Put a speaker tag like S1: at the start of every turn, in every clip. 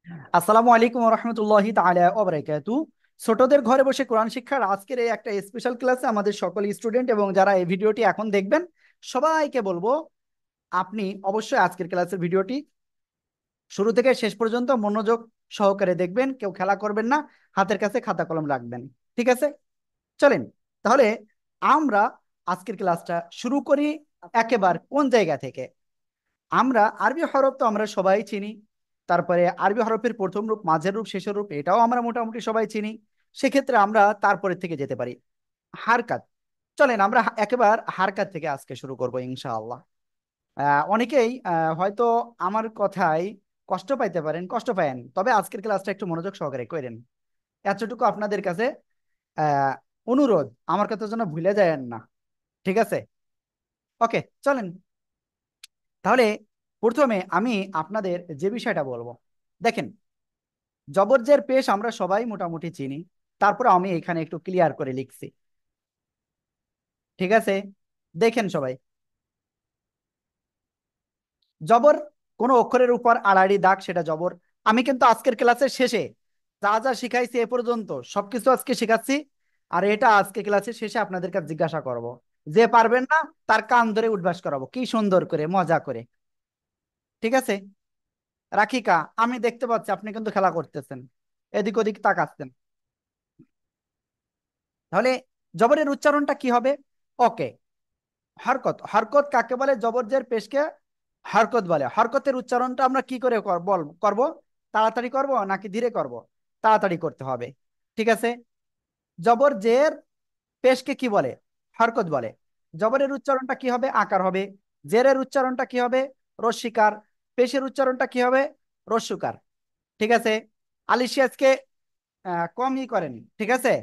S1: আসসালামু আলাইকুম রহমতুল্লাহি তাআলা ওয়া বারাকাতু। ছোটদের ঘরে বসে কোরআন শিক্ষার আজকের এই একটা স্পেশাল ক্লাসে আমাদের সকল স্টুডেন্ট এবং যারা এই ভিডিওটি এখন দেখবেন সবাইকে বলবো, আপনি অবশ্যই আজকের ক্লাসের ভিডিওটি শুরু থেকে শেষ পর্যন্ত মনোযোগ সহকারে দেখবেন, কেউ খেলা করবেন না, হাতের কাছে খাতা কলম রাখবেন। ঠিক আছে, চলেন তাহলে আমরা আজকের ক্লাসটা শুরু করি। একেবারে কোন জায়গা থেকে? আমরা আরবি হরফ তো আমরা সবাই চিনি, তারপরে আরবি হরফের প্রথম রূপ, মাঝের রূপ, শেষের রূপ এটাও আমরা মোটামুটি সবাই চিনি। সেক্ষেত্রে আমরা তারপরে থেকে যেতে পারি হারকাত। চলেন আমরা একেবারে হারকাত থেকে আজকে শুরু করব ইনশাআল্লাহ। অনেকেই হয়তো আমার কথায় কষ্ট পাইতে পারেন, কষ্ট পায়েন, তবে আজকের ক্লাসটা একটু মনোযোগ সহকারে করেন। এতটুকু আপনাদের কাছে আহ অনুরোধ, আমার কথা যেন ভুলে যায়েন না। ঠিক আছে, ওকে চলেন তাহলে। প্রথমে আমি আপনাদের যে বিষয়টা বলবো, দেখেন, জবরজের পেশ আমরা সবাই মোটামুটি চিনি, তারপর আমি এখানে একটু ক্লিয়ার করে লিখছি। ঠিক আছে, দেখেন সবাই, জবর কোন অক্ষরের উপর আড়াআড়ি দাগ সেটা জবর। আমি কিন্তু আজকের ক্লাসের শেষে যা যা শিখাইছি এ পর্যন্ত সবকিছু আজকে শেখাচ্ছি, আর এটা আজকে ক্লাসের শেষে আপনাদের কাছে জিজ্ঞাসা করব, যে পারবেন না তার কান ধরে উঠবাস করাবো কি সুন্দর করে মজা করে। ঠিক আছে, রাখিকা আমি দেখতে পাচ্ছি আপনি কিন্তু খেলা করতেছেন, এদিক ওদিক তাকাচ্ছেন। তাহলে জবরের উচ্চারণটা কি হবে? ওকে, হরকত। হরকত কাকে বলে? জবরজের পেশকে হরকত বলে। হরকতের উচ্চারণটা আমরা কি করে করব? তাড়াতাড়ি করব নাকি ধীরে করব? তাড়াতাড়ি করতে হবে। ঠিক আছে, জবরজের পেশকে কি বলে? হরকত বলে। জবরের উচ্চারণটা কি হবে? আকার হবে। জেরের উচ্চারণটা কি হবে? রস্বীকার। পেশের উচ্চারণটা কি হবে? রস্যুকার। ঠিক আছে, আলিশিয়াসকে কমই করেন। ঠিক আছে,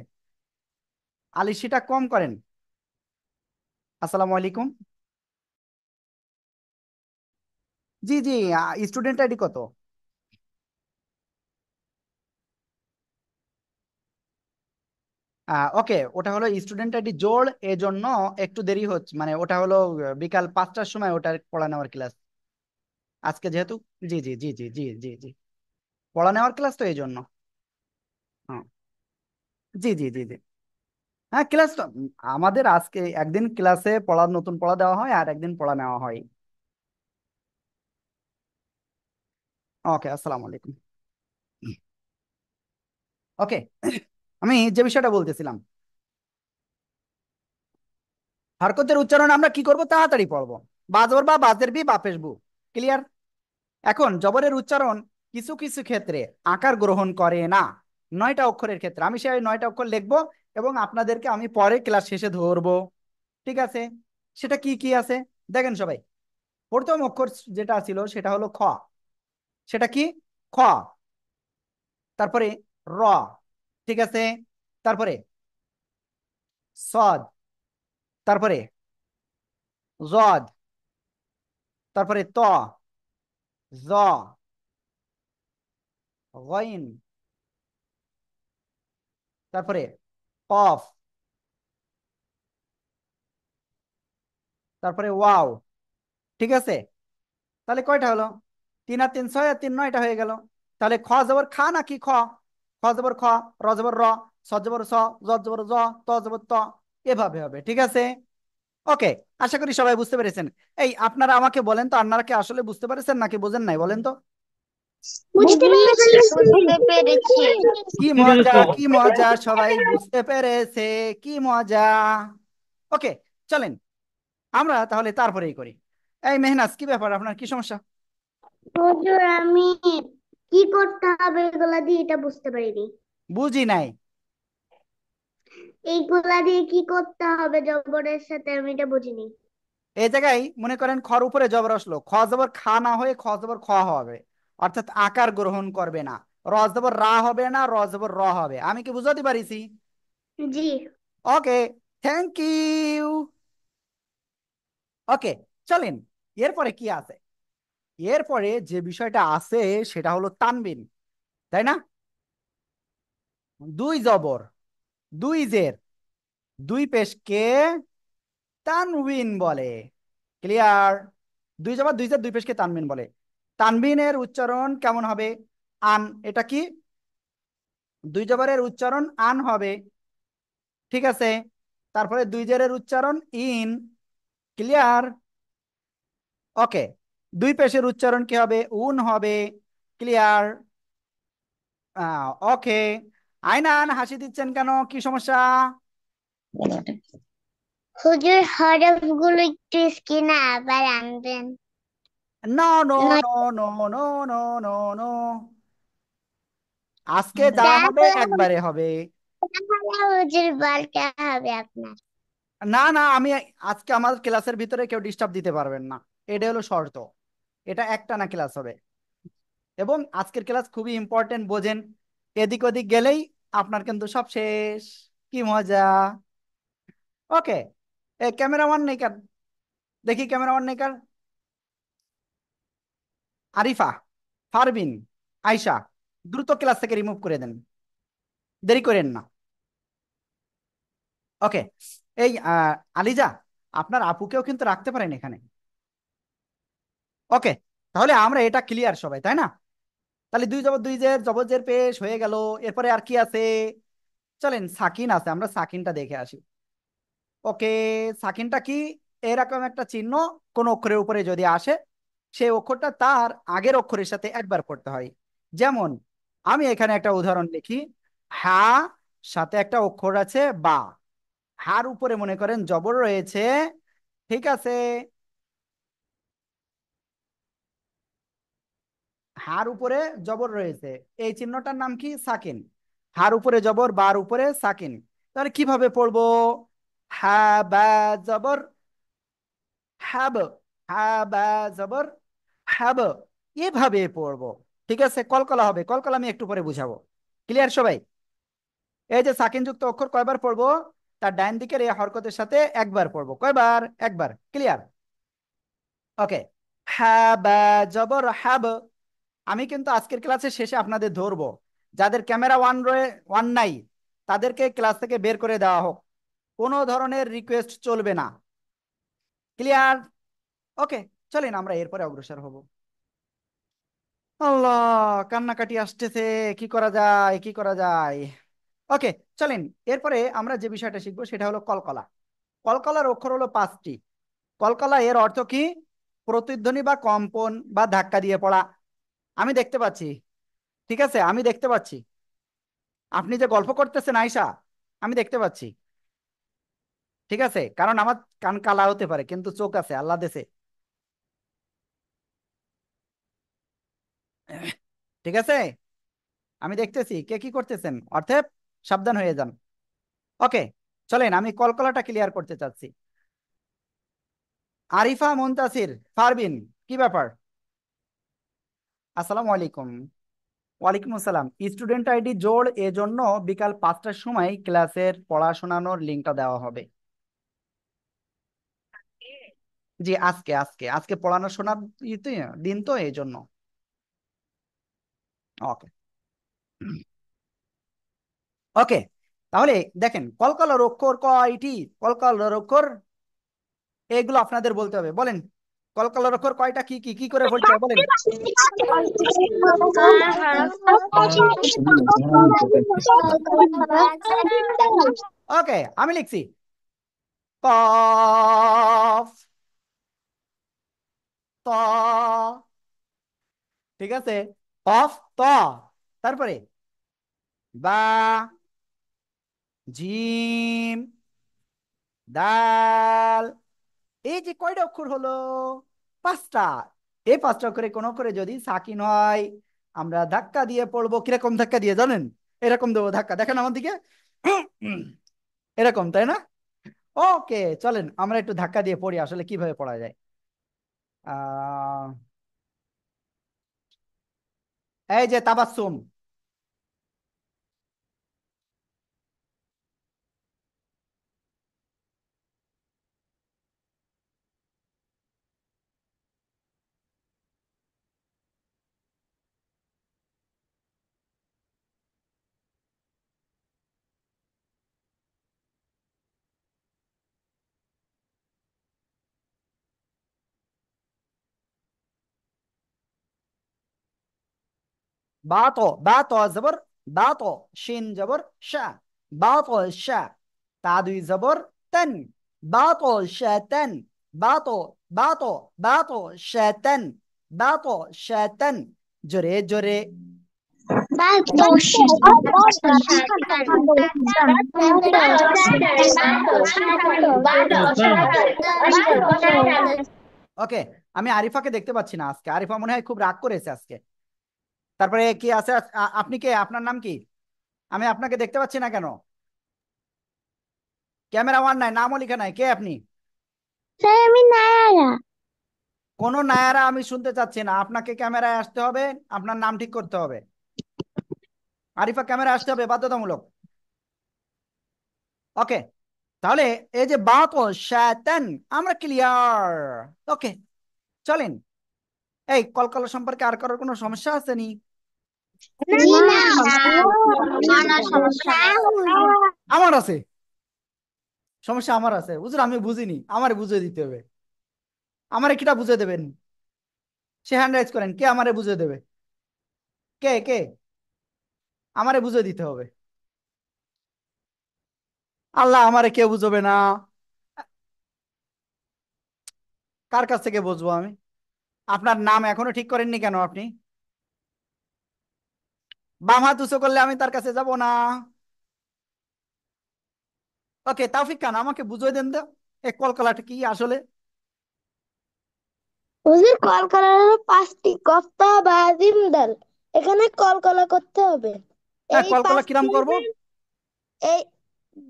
S1: আলিশিটা কম করেন। আসসালামু আলাইকুম। জি জি, স্টুডেন্ট আইডি কত? ওকে, ওটা হলো স্টুডেন্ট আইডি জোড়, এজন্য একটু দেরি হচ্ছে, মানে ওটা হলো বিকাল 5টার সময় ওটা পড়া নেওয়ার ক্লাস আজকে যেহেতু। জি জি জি জি জি জি জি, পড়া নেওয়ার ক্লাস তো এই জন্য। হ্যাঁ, জি জি জি জি। হ্যাঁ ক্লাস তো আমাদের আজকে একদিন ক্লাসে পড়া, নতুন পড়া দেওয়া হয় আর একদিন পড়া নেওয়া হয়। ওকে, আসসালামু আলাইকুম। ওকে, আমি যে বিষয়টা বলতেছিলাম, হরকতের উচ্চারণ আমরা কি করব? তাড়াতাড়ি পড়বো। বাজর বা বাজের বি বাপেশ বু। ক্লিয়ার? এখন জবরের উচ্চারণ কিছু কিছু ক্ষেত্রে আকার গ্রহণ করে না। 9টা অক্ষরের ক্ষেত্রে আমি সেই 9টা অক্ষর লিখবো এবং আপনাদেরকে আমি পরে ক্লাস শেষে ধরবো। ঠিক আছে, সেটা কি কি আছে দেখেন সবাই। প্রথম অক্ষর যেটা ছিল সেটা হলো খ। সেটা কি? খ। তারপরে র। ঠিক আছে, তারপরে সদ, তারপরে জদ, তারপরে ত, জ, গইন, তারপরে কফ, তারপরে ওয়াও। ঠিক আছে, তাহলে কয়টা হলো? 3 আর 3 6 আর 3 9টা হয়ে গেল। তাহলে খ জবর খা নাকি খ? খ জবর খ, র জবর র, স জবর স, জ জবর জ, ত জবর ত, এভাবে হবে। ঠিক আছে, ওকে, আশা করি সবাই বুঝতে পেরেছেন। এই আপনারা আমাকে বলেন তো, আপনারা কি আসলে বুঝতে পেরেছেন নাকি বোঝেন নাই বলেন তো?
S2: বুঝতে পেরেছি। বুঝতে পেরেছি।
S1: কি মজা, কি মজা, সবাই বুঝতে পেরেছে, কি মজা। ওকে, চলেন আমরা তাহলে তারপরেই করি। এই মেহনাজ, কি ব্যাপার, আপনার কি সমস্যা?
S2: হুজুর, আমি কি করতে হবে এগুলা দিয়ে এটা বুঝতে পারিনি।
S1: বুঝি নাই।
S2: এইগুলা দিয়ে কি করতে হবে জবরের সাথে আমি এটা বুঝিনি।
S1: এই জায়গায় মনে করেন খর উপরে জবর আসলো, খ জবর খা না হয়ে খ জবর খ হবে, অর্থাৎ আকার গ্রহণ করবে না। র জবর রা হবে না, র জবর র হবে। আমি কি বুঝাতে পারিছি?
S2: জি।
S1: ওকে, থ্যাংক ইউ। ওকে, চলেন এরপরে কি আছে। এরপরে যে বিষয়টা আছে সেটা হলো তানবিন, তাই না? দুই জবর, দুই জের, দুই পেশকে তানবিন বলে। ক্লিয়ার? দুই জবর দুই জের দুই পেশকে তানবিন বলে। তানবিনের উচ্চারণ কেমন হবে? আন, এটা কি? দুই জবরের উচ্চারণ আন হবে, ঠিক আছে। তারপরে দুই জেরের উচ্চারণ ইন। ক্লিয়ার? ওকে। দুই পেশের উচ্চারণ কি হবে? উন হবে। ক্লিয়ার? ওকে। আইনান, হাসি দিচ্ছেন কেন, কি সমস্যা?
S2: হুজুর হরফগুলো একটু স্ক্রিনে আবার আনবেন।
S1: নো নো
S2: নয়-
S1: no no no no no no, আজকে যা হবে
S2: তাহলে
S1: একবারে হবে।
S2: হুজুর বলতে হবে আপনার।
S1: না না, আমি আজকে আমার ক্লাসের ভিতরে কেউ ডিস্টার্ব দিতে পারবেন না, এটা হলো শর্ত। এটা একটা না ক্লাস হবে, এবং আজকের ক্লাস খুবই ইম্পর্টেন্ট, বোঝেন। এদিক ওদিক গেলেই আপনার কিন্তু সব শেষ। কি মজা! ওকে। এ ক্যামেরাম্যান নেই কার? দেখি ক্যামেরাম্যান নেই কার? আরিফা, ফারবিন, আয়শা, দ্রুত ক্লাস থেকে রিমুভ করে দেন, দেরি করেন না। ওকে। এই আলিজা, আপনার আপুকেও কিন্তু রাখতে পারেন এখানে। ওকে। তাহলে আমরা এটা ক্লিয়ার সবাই, তাই না? তাহলে দুই জবর দুই জের, জবর জের পেশ হয়ে গেল। এরপরে আর কি আছে? চলেন সাকিন আছে, আমরা সাকিনটা দেখে আসি। ওকে। সাকিনটা কি? এরকম একটা চিহ্ন কোন অক্ষরের উপরে যদি আসে, সেই অক্ষরটা তার আগের অক্ষরের সাথে একবার পড়তে হয়। যেমন আমি এখানে একটা উদাহরণ লিখি। হা, সাথে একটা অক্ষর আছে বা। হার উপরে মনে করেন জবর রয়েছে, ঠিক আছে। হার উপরে জবর রয়েছে, এই চিহ্নটার নাম কি? সাকিন। হার উপরে জবর, বার উপরে সাকিন। তাহলে কিভাবে পড়বো? হা বা জবর হ্যাব, হা বা জবর হ্যাব, এভাবে পড়বো। ঠিক আছে, কলকলা হবে, কলকলা আমি একটু পরে বুঝাবো। ক্লিয়ার সবাই? এই যে সাকিন যুক্ত অক্ষর কয়বার পড়বো? তার ডান দিকের এই হরকতের সাথে একবার পড়বো। কয়বার? একবার। ক্লিয়ার? ওকে। হ্যাঁ বা জবর হ্যাব। আমি কিন্তু আজকের ক্লাসের শেষে আপনাদের ধরবো, যাদের ক্যামেরা ওয়ান ওয়ান নাই, তাদেরকে ক্লাস থেকে বের করে দেওয়া হোক। কোনো ধরনের রিকোয়েস্ট চলবে না। ক্লিয়ার? ওকে। চলেন আমরা এরপরে অগ্রসর হব। আল্লাহ, কান্নাকাটি আসতেছে। কি করা যায়, কি করা যায়? ওকে। চলেন, এরপরে আমরা যে বিষয়টা শিখবো সেটা হলো কলকলা। কলকলার অক্ষর হলো পাঁচটি। কলকলা এর অর্থ কি? প্রতিধ্বনি বা কম্পন বা ধাক্কা দিয়ে পড়া। আমি দেখতে পাচ্ছি, ঠিক আছে, আমি দেখতে পাচ্ছি আপনি যে গল্প করতেছেন আয়শা, আমি দেখতে পাচ্ছি। ঠিক আছে, কারণ আমার কান কালা হতে পারে কিন্তু চোখ আছে আল্লাহ দেশে। ঠিক আছে, আমি দেখতেছি কে কি করতেছেন, অর্থাৎ সাবধান হয়ে যান। ওকে। চলেন আমি কলকলাটা ক্লিয়ার করতে চাচ্ছি। আরিফা, মুনতাসির, ফারবিন, কি ব্যাপার? আসসালামু আলাইকুম। ওয়ালাইকুম আসসালাম। স্টুডেন্ট আইডি জোড়, এজন্য বিকাল 5টার সময় ক্লাসের পড়াশোনানোর লিঙ্কটা দেওয়া হবে। জি, আজকে আজকে আজকে পড়ানো শোনার দিন তো, এই জন্য। ওকে। ওকে। তাহলে দেখেন, কলকলার অক্ষর কয়টি? কলকলার অক্ষর এগুলো আপনাদের বলতে হবে, বলেন। কলকলার অক্ষর কয়টা, কি কি কি করে বলতে হবে বলেন। ওকে, আমি লিখছি। কফ, ত, ঠিক আছে, কফ ত। তারপরে বা, জিম, দাল। এই যে কয়টা অক্ষর হলো? পাঁচটা। এই পাঁচটা অক্ষরে কোন অক্ষরে যদি সাকিন হয়, আমরা ধাক্কা দিয়ে পড়বো। কিরকম ধাক্কা দিয়ে জানেন? এরকম দেবো ধাক্কা, দেখেন আমার দিকে। এরকম, তাই না? ওকে। চলেন আমরা একটু ধাক্কা দিয়ে পড়ি আসলে কিভাবে পড়া যায়। আহ এই যে তাবাসসুম। বাত, বাত জবর বাত, শিন জবর শা, বাত শা, তা দুই জবর তেন, বাত শাতান, বাত, বাত, বাত শাতান, বাত শাতান, জোরে জোরে। ওকে, আমি আরিফাকে দেখতে পাচ্ছি না আজকে, আরিফা মনে হয় খুব রাগ করেছে আজকে। তারপরে কি আছে? আপনি কে? আপনার নাম কি? আমি আপনাকে দেখতে পাচ্ছি না কেন? ক্যামেরা ওয়ান নাই, নামও লেখা নাই, কে আপনি?
S2: স্যার আমি নায়ারা।
S1: কোনো নায়ারা আমি শুনতে চাচ্ছি না, আপনাকে ক্যামেরায় আসতে হবে, আপনার নাম ঠিক করতে হবে। আরিফা ক্যামেরা আসতে হবে বাধ্যতামূলক। ওকে, তাহলে এই যে বাত ও শাতান আমরা ক্লিয়ার। ওকে, চলেন। এই কলকাতা সম্পর্কে আর কারোর কোনো সমস্যা আছে নি?
S2: জি না স্যার, আমার সমস্যা নাই।
S1: আমার আছে, সমস্যা আমার আছে হুজুর, আমি বুঝিনি, আমারে বুঝিয়ে দিতে হবে। আমারে কিটা বুঝিয়ে দেবেন? সে হ্যান্ড রাইজ করেন, কে আমারে বুঝিয়ে দেবে? কে কে? আমারে বুঝিয়ে দিতে হবে। আল্লাহ, আমারে কেউ বুঝবে না। কার কাছ থেকে বুঝবো আমি? আপনার নাম এখনো ঠিক করেননি কেন আপনি? বাম হাত উঁচু করলে আমি তার কাছে যাব না। ওকে, তাওফিক খান আমাকে বুঝিয়ে দেন তো, এ কলকাতাটা কি আসলে?
S2: হুজুর কলকলা হলো 5টি কফতা বা জিমদাল। এখানে কলকলা করতে হবে।
S1: হ্যাঁ,
S2: এই
S1: কলকাতা কিরাম
S2: পাঁচটি
S1: করব?
S2: এই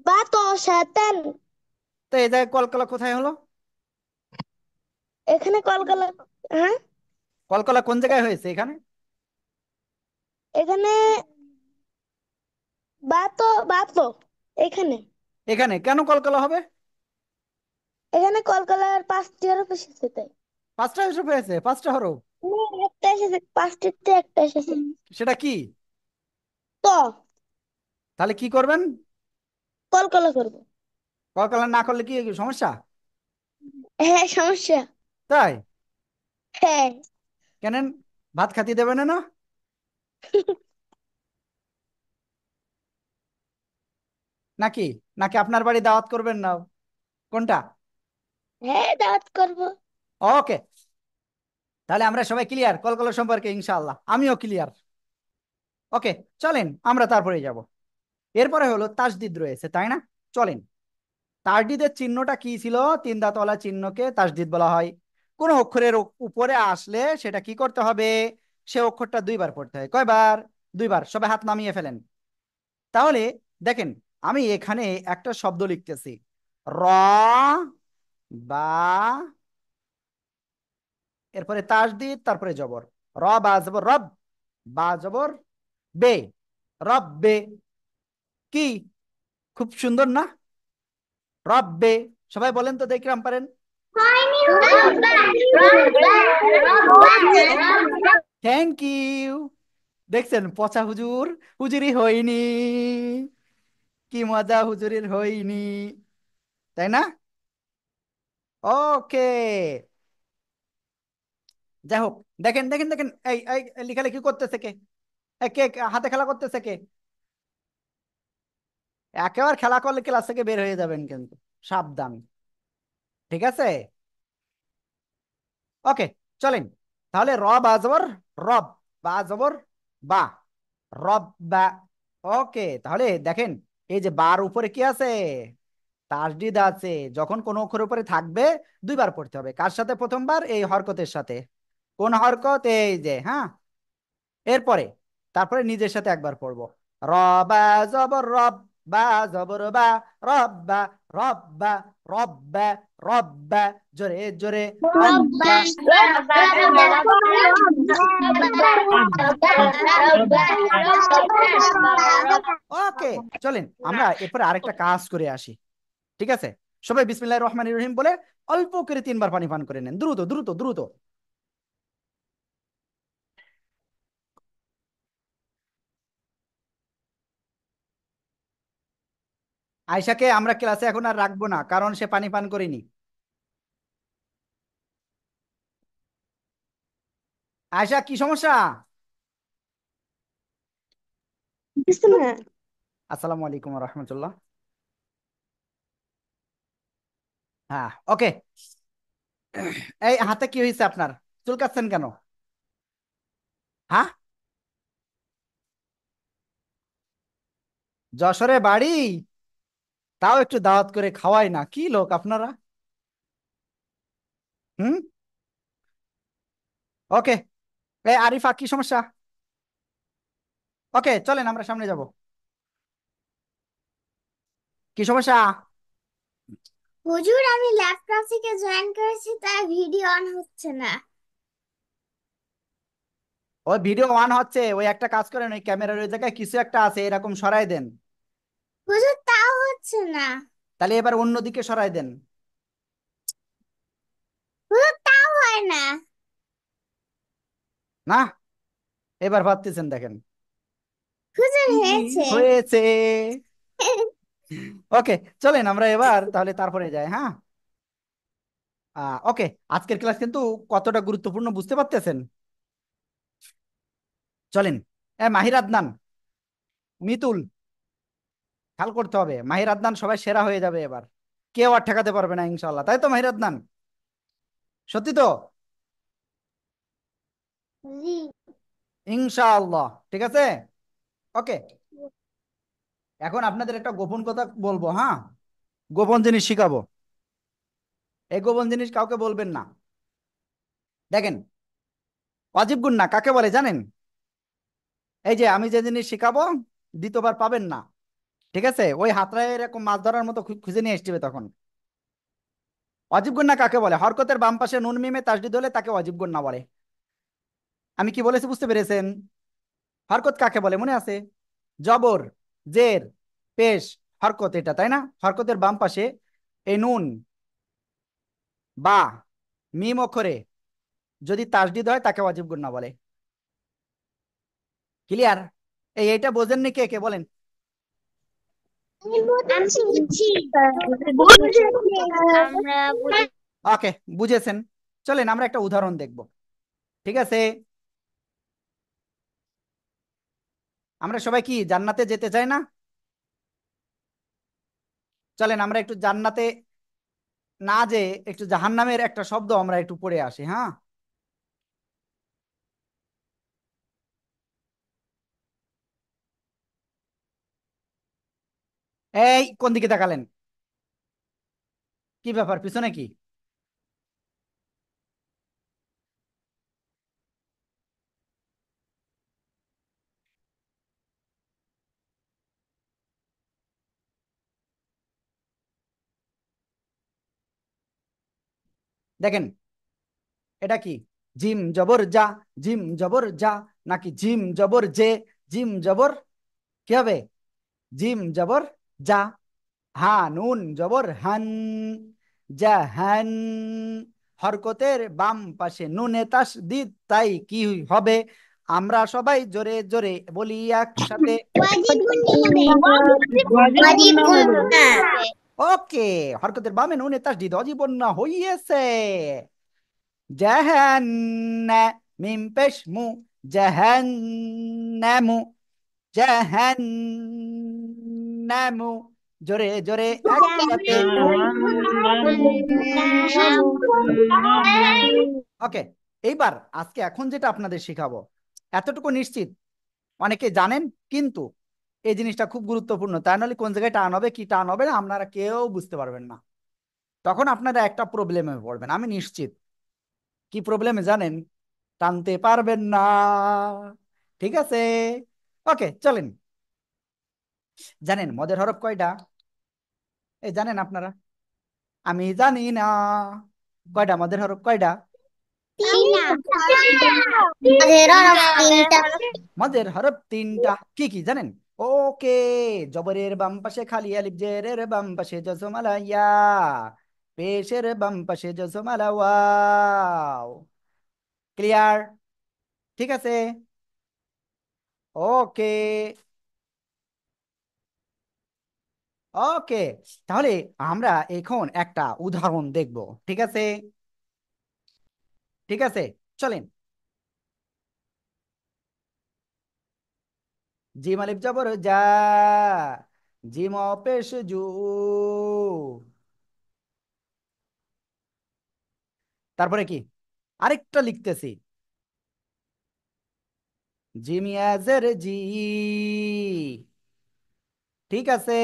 S2: বা তো শয়তান।
S1: তো এই জায়গায় কলকাতা কোথায় হলো?
S2: এখানে কলকলা, হ্যাঁ
S1: কলকাতা কোন জায়গায় হয়েছে এখানে?
S2: এখানে বা তো এখানে
S1: এখানে কেন কলকাতা হবে?
S2: এখানে কলকালার 5টি হরফ এসেছে তাই।
S1: পাঁচটা হিসেবে হয়েছে, পাঁচটা হরফ।
S2: না, একটা এসেছে, 5টিতে একটা এসেছে।
S1: সেটা কি?
S2: তো
S1: তাহলে কি করবেন?
S2: কলকলা করবো।
S1: কলকাতা না করলে কি সমস্যা?
S2: হ্যাঁ সমস্যা।
S1: তাই?
S2: হ্যাঁ।
S1: কেন? ভাত খাতি দেবেন না? নাকি? নাকি আপনার বাড়ি দাওয়াত করবেন না? কোনটা?
S2: হ্যাঁ দাওয়াত করবো।
S1: ওকে, তাহলে আমরা সবাই ক্লিয়ার কলকাতা সম্পর্কে, ইনশাআল্লাহ আমিও ক্লিয়ার। ওকে, চলেন আমরা তারপরে যাব। এরপরে হলো তাসদিদ রয়েছে, তাই না? চলেন, তাসদিদের চিহ্নটা কি ছিল? তিন দাঁতওয়ালা চিহ্নকে তাসদিদ বলা হয়। কোন অক্ষরের উপরে আসলে সেটা কি করতে হবে? সে অক্ষরটা দুইবার পড়তে হয়। কয়বার? দুইবার। সবাই হাত নামিয়ে ফেলেন। তাহলে দেখেন, আমি এখানে একটা শব্দ লিখতেছি, র, বা, এরপরে তাসদিদ, তারপরে জবর। র বা জবর রব, বা জবর বে, রব বে। কি খুব সুন্দর না? রব্বে। সবাই বলেন তো দেখলাম পারেন। Thank you. দেখছেন পচা হুজুর, হুজুরি হয়নি। কি মজা, হুজুরির হয়নি, তাই না? ওকে, যাই হোক, দেখেন দেখেন দেখেন, এই এই লেখালেখি করতেছে কে? কে কে হাতে খেলা করতেছে কে? একেবারে খেলা করলে ক্লাস থেকে বের হয়ে যাবেন কিন্তু, সাবধান। ঠিক আছে? ওকে, চলেন। তাহলে র বা জবর রব, বা জবর বা, রব বা। ওকে, তাহলে দেখেন, এই যে বার উপরে কি আছে? তাসদিদ আছে। যখন কোন অক্ষরের উপরে থাকবে দুইবার পড়তে হবে। কার সাথে? প্রথমবার এই হরকতের সাথে। কোন হরকত? এই যে, হ্যাঁ। এরপরে তারপরে নিজের সাথে একবার পড়বো, র বা জবর রব, বা জবর বা, রব্বা, রব্বা, রব্বা, রব্বা, জোরে জোরে, রব্বা। ওকে, চলেন আমরা এরপরে আরেকটা কাজ করে আসি। ঠিক আছে? সবাই বিসমিল্লাহির রহমানির রহিম বলে অল্প করে তিনবার পানি পান করে নেন, দ্রুত দ্রুত দ্রুত। আয়শাকে আমরা ক্লাসে এখন আর রাখবো না, কারণ সে পানি পান করেনি। আয়শা, কি সমস্যা?
S2: বুঝতে না।
S1: আসসালামু আলাইকুম রহমতুল্লাহ। হ্যাঁ, ওকে। এই হাতে কি হয়েছে আপনার? চুলকাচ্ছেন কেন? হ্যাঁ, যশোরে বাড়ি? তাও একটু দাওয়াত করে খাওয়াই না, কি লোক আপনারা! হুম। ওকে। এই আরিফা, কি সমস্যা? ওকে, চলেন আমরা সামনে যাব। কি সমস্যা?
S2: হুজুর, আমি ল্যাপটপ থেকে জয়েন করেছি, তাই ভিডিও অন হচ্ছে না।
S1: ওই ভিডিও অন হচ্ছে, ওই একটা কাজ করেন, ওই ক্যামেরার ওই জায়গায় কিছু একটা আছে এরকম সরাই দেন।
S2: হুজুর, তাও হচ্ছে না।
S1: তাহলে এবার অন্যদিকে সরাই দেন।
S2: হুজুর, তাও হয় না।
S1: না, এবার ভাবতেছেন, দেখেন
S2: হুজুর,
S1: কি
S2: হয়েছে।
S1: হয়েছে। ওকে, চলেন আমরা এবার তাহলে তারপরে যাই, হ্যাঁ। ওকে। আজকের ক্লাস কিন্তু কতটা গুরুত্বপূর্ণ বুঝতে পারতেছেন? চলেন। মাহির আদনান, মিতুল, খেয়াল করতে হবে, মাহির আদনান সবাই সেরা হয়ে যাবে এবার। কেউ আর ঠেকাতে পারবে না ইনশাল্লাহ, তাই তো মাহির আদনান? সত্যি তো?
S2: জি।
S1: ইনশাআল্লাহ, ঠিক আছে। ওকে। এখন আপনাদের একটা গোপন কথা বলবো, হ্যাঁ। গোপন জিনিস শিখাবো। এই গোপন জিনিস কাউকে বলবেন না। দেখেন, ওয়াজিব গুন্না কাকে বলে জানেন? এই যে আমি যে জিনিস শিখাবো, দ্বিতীয়বার পাবেন না। ঠিক আছে, ওই হাতড়ায় এরকম মাছ ধরার মতো খুঁজে নিয়ে আসবে তখন। ওয়াজিব গুন্না কাকে বলে? হরকতের বাম পাশে নুন মিমে তাসদিদ হলে তাকে ওয়াজিব গুন্না বলে। আমি কি বলেছি বুঝতে পেরেছেন? হরকত কাকে বলে মনে আছে? জবর, জের, পেশ, হরকত, এটা তাই না? হরকতের বাম পাশে এই নুন বা মিম অক্ষরে যদি তাসদিদ হয় তাকে ওয়াজিব গুন্না বলে। ক্লিয়ার? এইটা বোঝেননি কে কে বলেন?
S2: আমি বুঝছি। বুঝেছি। আমরা বুঝে।
S1: ওকে, বুঝেছেন। চলেন আমরা একটা উদাহরণ দেখব। ঠিক আছে। আমরা সবাই কি জান্নাতে যেতে চাই না? চলেন আমরা একটু জান্নাতে না যে একটু জাহান্নামের একটা শব্দ আমরা একটু পড়ে আসি, হ্যাঁ। এই কোন দিকে তাকালেন? কি ব্যাপার, পিছনে কি? দেখেন, এটা কি? জিম জবর যা, জিম জবর যা, নাকি জিম জবর জে, জিম জবর, কি হবে? জিম জবর যা। হ্যাঁ, নুন জবর হান, জাহান। হরকতের বাম পাশে নুনে তাসদিদ, তাই কি হবে? আমরা সবাই জোরে জোরে বলি একসাথে।
S2: ওয়াজিব গুন্না হবে।
S3: ওয়াজিব
S2: ওয়াজিব
S3: গুন্না হবে।
S2: গুন্না হবে।
S1: ওকে, হরকতের বামে নুনে তাসদিদ অজীবন না হইয়েছে। জাহান্না, মিম পেশ মু, জাহান্নামু, জাহান্নামু। জোরে জোরে একসাথে। ওকে। এইবার আজকে এখন যেটা আপনাদের শিখাবো, এতটুকু নিশ্চিত অনেকে জানেন, কিন্তু এই জিনিসটা খুব গুরুত্বপূর্ণ, তাই নাহলে কোন জায়গায় টান হবে কি টান হবে না আপনারা কেউ বুঝতে পারবেন না। তখন আপনারা একটা প্রবলেমে পড়বেন আমি নিশ্চিত। কি প্রবলেমে জানেন? টানতে পারবেন না। ঠিক আছে। ওকে, চলেন। জানেন মদের হরফ কয়টা? এই জানেন আপনারা? আমি জানি না। কয়টা মদের হরফ, কয়টা?
S2: তিনটা।
S1: মদের হরফ তিনটা। কি কি জানেন? ওকে। জবরের বাম পাশে খালি আলিফ, জেরের বাম পাশে জজমালা ইয়া, পেশের বাম পাশে জজমালা ওয়াও। ক্লিয়ার? ঠিক আছে। ওকে। ওকে, তাহলে আমরা এখন একটা উদাহরণ দেখব। ঠিক আছে। ঠিক আছে, চলেন। জিম আলিফ জবর যা, জিম পেশ জু, তারপরে কি আরেকটা লিখতেছি, জিম ইয়াজের জি, ঠিক আছে,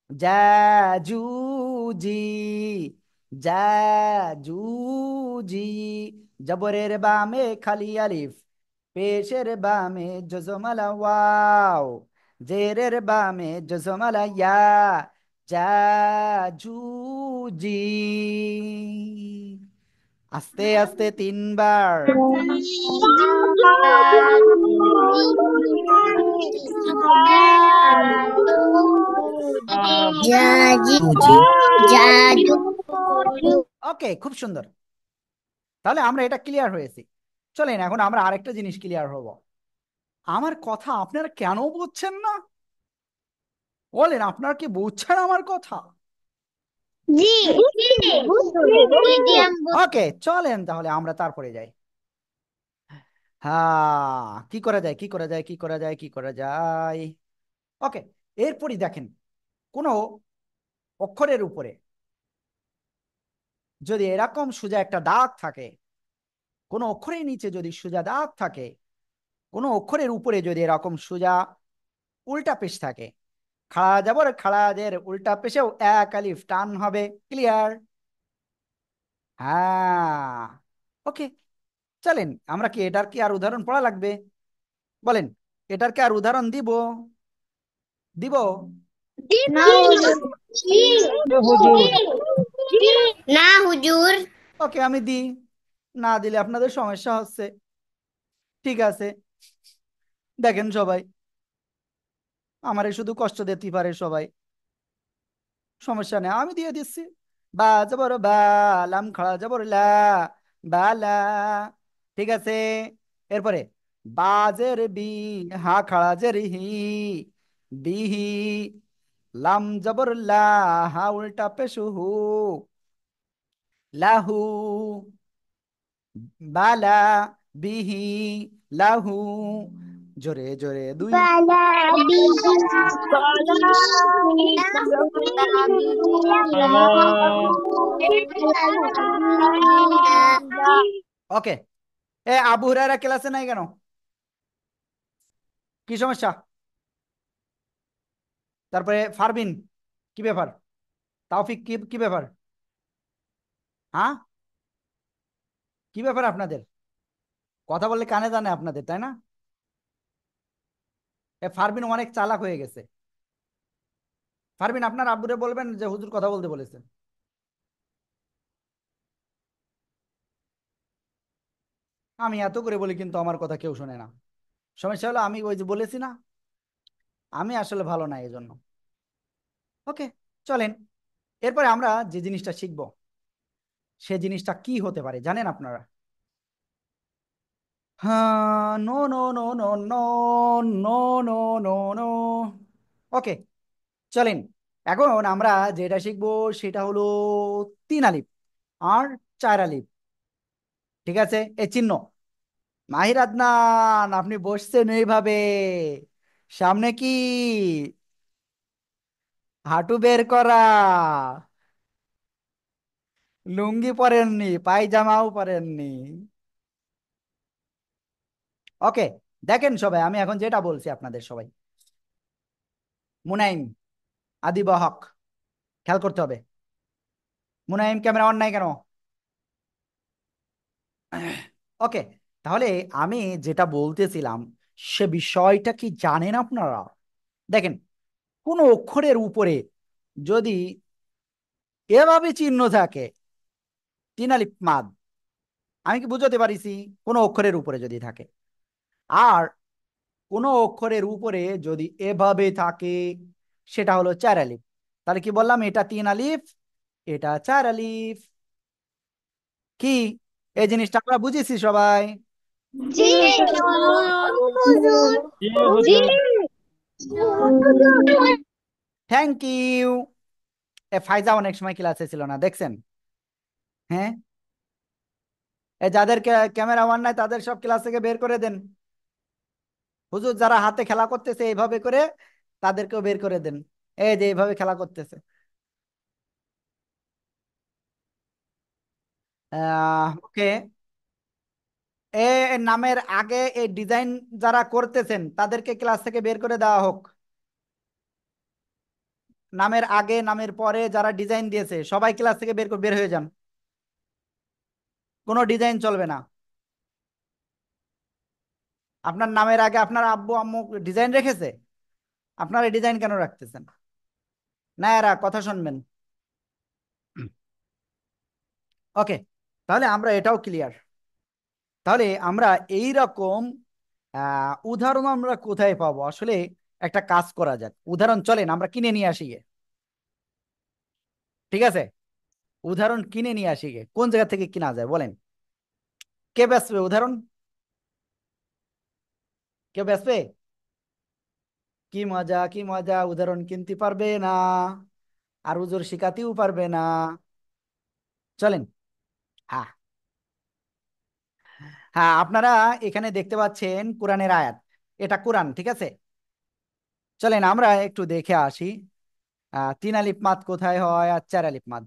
S1: জাজুজি, জাজুজি, জবরের বামে খালি আলিফ, পেশের বামে জজমালা ওয়াও, জেরের বামে জজমালা ইয়া, জাজুজি, আস্তে আস্তে তিনবার।
S2: জাদু, জাদু,
S1: ওকে, খুব সুন্দর। তাহলে আমরা এটা ক্লিয়ার হয়েছি। চলেন এখন আমরা আরেকটা জিনিস ক্লিয়ার হব। আমার কথা আপনারা কেন বুঝছেন না? বলেন, আপনারা কি বুঝছেন আমার কথা?
S2: জি, মিডিয়াম।
S1: ওকে, চলেন তাহলে আমরা তারপরে যাই। হ্যাঁ, কি করা যায়, কি করা যায়, কি করা যায়, কি করা যায়। ওকে, এরপরই দেখেন, কোনো অক্ষরের উপরে যদি এরকম সোজা একটা দাগ থাকে, কোনো অক্ষরের নিচে যদি সোজা দাগ থাকে, কোনো অক্ষরের উপরে যদি এরকম সোজা উল্টা পেশ থাকে, খাড়া যাবর খাড়াদের উল্টা পেশেও এক আলিফ টান হবে। ক্লিয়ার? হ্যাঁ। ওকে, চলেন আমরা কি এটার কি আর উদাহরণ পড়া লাগবে? বলেন, এটার কি আর উদাহরণ দিব? দিব?
S2: না হুজুর।
S3: হুজুর।
S2: না হুজুর।
S1: ওকে, আমি দিই। না দিলে আপনাদের সমস্যা হচ্ছে। ঠিক আছে, দেখেন সবাই, আমারে শুধু কষ্ট দিতে পারে সবাই, সমস্যা নেই, আমি দিয়ে দিচ্ছি। বা জবর বা, লাম খাড়া জবর লা, বালা, ঠিক আছে। এরপরে বাজের বি, হা খাড়া জের হি, বিহি, লাম জবর লা, হা উল্টা পেশ হু, লাহু, বালা, বিহি, লাহু, জোরে জোরে দুই।
S2: বালা বিহি,
S3: সালাম।
S1: ওকে, এ আবু হুরায়রা ক্লাসে নাই কেন? কি সমস্যা? তারপরে ফারবিন, কি ব্যাপার? তাওফিক, কি কি ব্যাপার? হ্যাঁ, কি ব্যাপার আপনাদের? কথা বললে কানে জানে আপনাদের, তাই না? এ ফারবিন অনেক চালাক হয়ে গেছে। ফারবিন, আপনার আব্বুরে বলবেন যে হুজুর কথা বলতে বলেছেন। আমি এত করে বলি কিন্তু আমার কথা কেউ শোনে না। সমস্যা হলো আমি ওই যে বলেছি না, আমি আসলে ভালো না এই জন্য। ওকে, চলেন এরপরে আমরা যে জিনিসটা শিখব, সে জিনিসটা কি হতে পারে জানেন আপনারা? হ্যাঁ, no no no no no, no no no no. Okay, চলেন এখন আমরা যেটা শিখবো সেটা হলো তিন আলিফ আর চার আলিফ। ঠিক আছে, এই চিহ্ন। মাহির আদনান, আপনি বসছেন এইভাবে, সামনে কি হাঁটু বের করা, লুঙ্গি পরেননি, পায়জামাও পরেননি। ওকে, দেখেন সবাই, আমি এখন যেটা বলছি আপনাদের সবাই, মুনাইম, আদিব হক, খেয়াল করতে হবে। মুনাইম, ক্যামেরা অন নাই কেন? ওকে, তাহলে আমি যেটা বলতেছিলাম, সে বিষয়টা কি জানেন আপনারা? দেখেন, কোন অক্ষরের উপরে যদি এভাবে চিহ্ন থাকে, তিন আলিফ মাদ, আমি কি বুঝাতে পারিছি? কোন অক্ষরের উপরে যদি থাকে, আর কোন অক্ষরের উপরে যদি এভাবে থাকে, সেটা হলো চার আলিফ। তাহলে কি বললাম, এটা তিন আলিফ, এটা চার আলিফ। কি এই জিনিসটা আমরা বুঝেছি সবাই?
S2: জি হুজুর।
S3: জি হুজুর।
S1: Thank you. এ ফাইজা অনেক সময় ক্লাসে ছিল না, দেখছেন? হ্যাঁ, এ যাদের ক্যামেরা ওয়ান নাই তাদের সব ক্লাস থেকে বের করে দেন। হুজুর যারা হাতে খেলা করতেছে এইভাবে করে তাদেরকেও বের করে দেন। এই যে এইভাবে খেলা করতেছে। ওকে। এ নামের আগে এই ডিজাইন যারা করতেছেন তাদেরকে ক্লাস থেকে বের করে দেওয়া হোক। নামের আগে নামের পরে যারা ডিজাইন দিয়েছে সবাই ক্লাস থেকে বের হয়ে যান। কোনো ডিজাইন চলবে না। আপনার নামের আগে আপনার আব্বু আম্মু ডিজাইন রেখেছে, আপনারা ডিজাইন কেন রাখতেছেন? না এরা কথা শুনবেন। ওকে, তাহলে আমরা এটাও ক্লিয়ার। তাহলে আমরা এই রকম উদাহরণ আমরা কোথায় পাবো আসলে? একটা কাজ করা যাক, উদাহরণ চলেন আমরা কিনে নিয়ে আসি গে। ঠিক আছে, উদাহরণ কিনে নিয়ে আসি গে। কোন জায়গা থেকে কিনা যায় বলেন? কে বেচবে উদাহরণ? কেউ বেচবে? কি মজা কি মজা, উদাহরণ কিনতে পারবে না আর হুজুর শিখাতেও পারবে না। চলেন। হ্যাঁ, হ্যাঁ, আপনারা এখানে দেখতে পাচ্ছেন কোরআনের আয়াত। এটা কোরআন, ঠিক আছে। চলেন আমরা একটু দেখে আসি। তিন আলিফ মাদ কোথায় হয় আর চার আলিফ মাদ।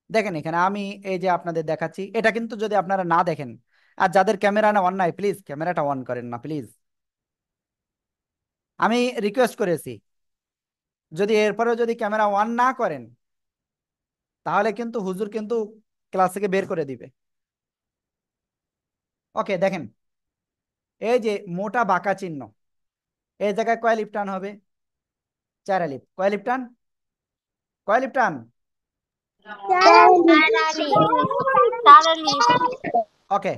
S1: দেখেন এখানে আমি এই যে আপনাদের দেখাচ্ছি, এটা কিন্তু যদি আপনারা না দেখেন, আর যাদের ক্যামেরা না অন নাই প্লিজ ক্যামেরাটা অন করেন না প্লিজ। আমি রিকোয়েস্ট করেছি, যদি এরপরেও যদি ক্যামেরা অন না করেন তাহলে কিন্তু হুজুর কিন্তু ক্লাস থেকে বের করে দিবে। ওকে, দেখেন এই যে মোটা বাঁকা চিহ্ন, এই জায়গায় কয় লিফ টান হবে? চার আলিফ। কয় লিফ টান? কয় লিফ টান? ওকে,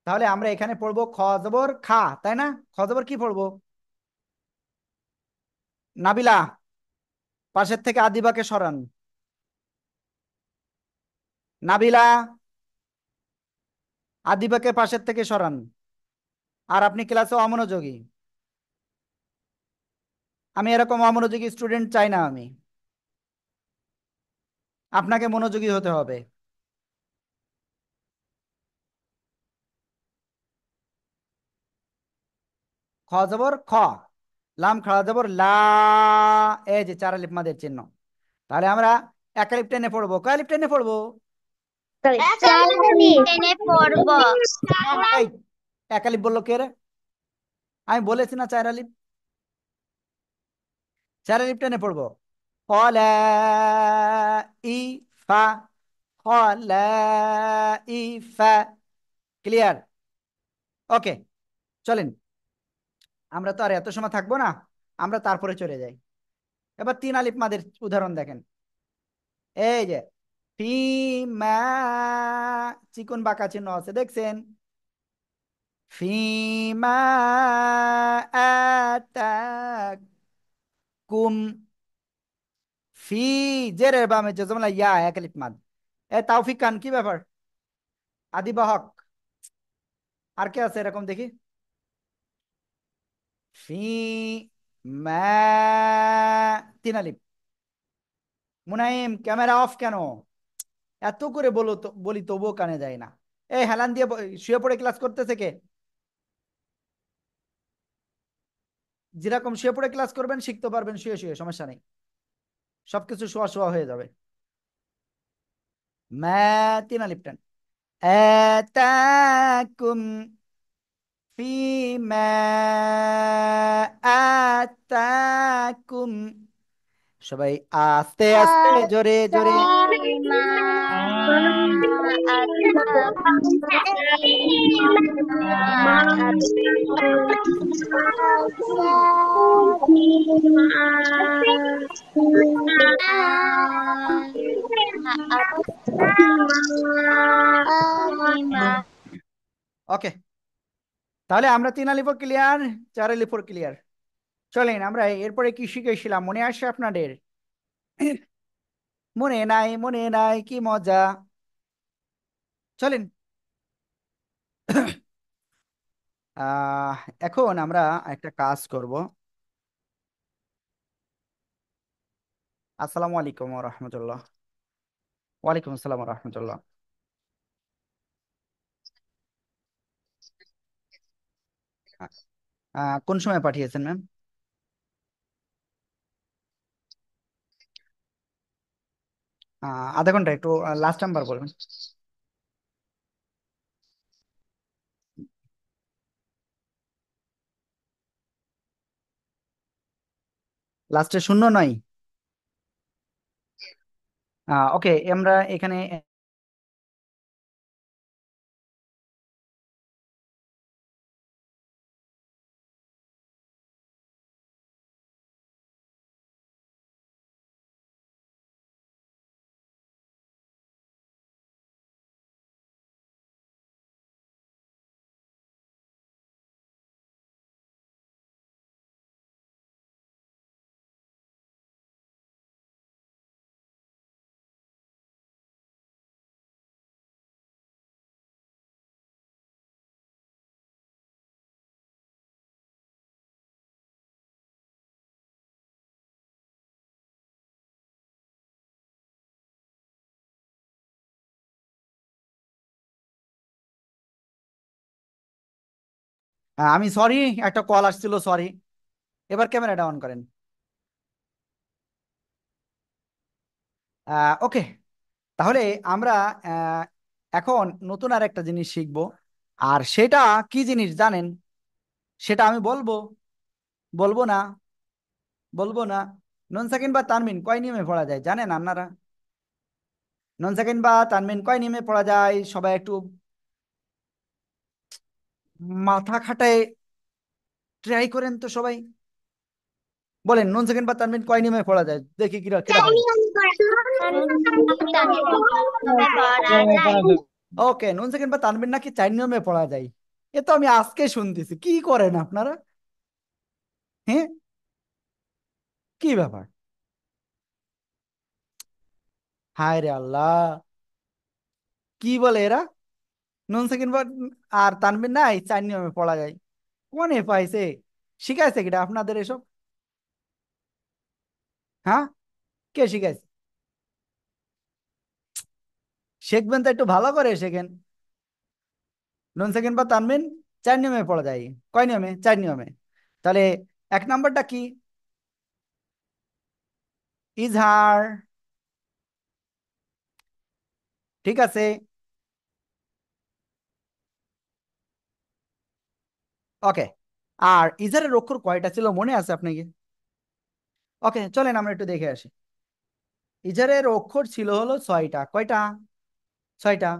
S1: তাহলে আমরা এখানে পড়বো খ জবর খা, তাই না? খ জবর কি পড়বো? নাবিলা, পাশের থেকে আদিবাকে সরান। নাবিলা, আদিবাকে পাশের থেকে সরান। আর আপনি ক্লাসে অমনোযোগী, আমি এরকম অমনোযোগী স্টুডেন্ট চাই না আমি। আপনাকে মনোযোগী হতে হবে। খ জবর খ, লাম খাড়া জবর লা, এই যে চার আলিফ মাদের চিহ্ন। তাহলে আমরা এক আলিফ টেনে পড়বো। কয় আলিফ টেনে পড়বো?
S2: টেনে পড়বো।
S1: এই, এক আলিফ বললো কে রে? আমি বলেছি না চার আলিফ? চার আলিফ টেনে পড়বো। কলা ইফা, কলা ইফা। ক্লিয়ার? ওকে, চলেন আমরা তো আর এত সময় থাকবো না, আমরা তারপরে চলে যাই। এবার তিন আলিফ মাদের উদাহরণ দেখেন। এই যে ফিমা, চিকন বাঁকা চিহ্ন আছে দেখছেন? ফিমা আতাকুম, ফি, জেরের বামে যে জমলা ইয়া, এক আলিফ মাদ। এ তাওফিক খান, কি ব্যাপার? আদিবাহক, আর কে আছে এরকম দেখি? ফি মা, তিন আলিফ। মুনাইম ক্যামেরা অফ কেন? এত করে বলো তো, বলি তবুও কানে যায় না। এই হেলান দিয়ে শুয়ে পড়ে ক্লাস করতেছে কে? যেরকম শুয়ে পড়ে ক্লাস করবেন শিখতে পারবেন শুয়ে শুয়ে, সমস্যা নেই, সবকিছু শোয়া শোয়া হয়ে যাবে। মা, তিন আলিফ টান। আতাকুম ফিমা আতাকুম। সবাই আস্তে আস্তে জোরে জোরে।
S2: ফিমা আতাকুম, ফিমা আতাকুম।
S1: ওকে, তাহলে আমরা তিন আলিফও ক্লিয়ার, চার আলিফও ক্লিয়ার। চলেন আমরা এরপরে কি শিখেছিলাম মনে আসে আপনাদের? মনে নাই, মনে নাই, কি মজা। চলেন আহ এখন আমরা একটা কাজ করব। আসসালামু আলাইকুম রহমতুল্লাহ। ওয়ালাইকুম আসসালাম রহমতুল্লাহ। কোন সময় পাঠিয়েছেন ম্যাম? আধা ঘন্টা, একটু লাস্ট নাম্বার বলবেন। লাস্টে শূন্য নয়? ওকে, আমরা এখানে আমি সরি, একটা কল আসছিল, সরি। এবার ক্যামেরাটা অন করেন। ওকে, তাহলে আমরা আহ, এখন নতুন আর একটা জিনিস শিখবো। আর সেটা কি জিনিস জানেন? সেটা আমি বলবো, বলবো না, বলবো না। নুন সাকিন বা তানবিন কয় নিয়মে পড়া যায় জানেন আপনারা? নুন সাকিন বা তানবিন কয় নিয়মে পড়া যায়? সবাই একটু মাথা খাটায় ট্রাই করেন তো সবাই। বলেন, নুন সাকিন বা তানবিন কয় নিয়মে পড়া যায়, দেখি কিরা কিরা বলেন। ওকে, নুন সাকিন বা তানবিন নাকি 4 নিয়মে পড়া যায়। এ তো আমি আজকে শুনতেছি, কি করেন আপনারা? হ্যাঁ, কি ব্যাপার? হায় রে আল্লাহ, কি বলে এরা? নুন সাকিন বা আর তানবিন নাই 4 নিয়মে পড়া যায়? কোনে পাইছে? শিখাইছে কিটা আপনাদের এসব? হ্যাঁ, কে শিখাইছে? শিখবেন তো একটু ভালো করে শেখেন। নুন সেকেন্ড বা তানবিন 4 নিয়মে পড়া যায়। কয় নিয়মে? 4 নিয়মে। তাহলে 1 নাম্বারটা কি? ইজহার। ঠিক আছে, ওকে। আর ইজহারের অক্ষর কয়টা ছিল মনে আছে আপনাকে? ওকে, চলেন আমরা একটু দেখে আসি। ইজহারের অক্ষর ছিল হলো 6টা। কয়টা? 6টা।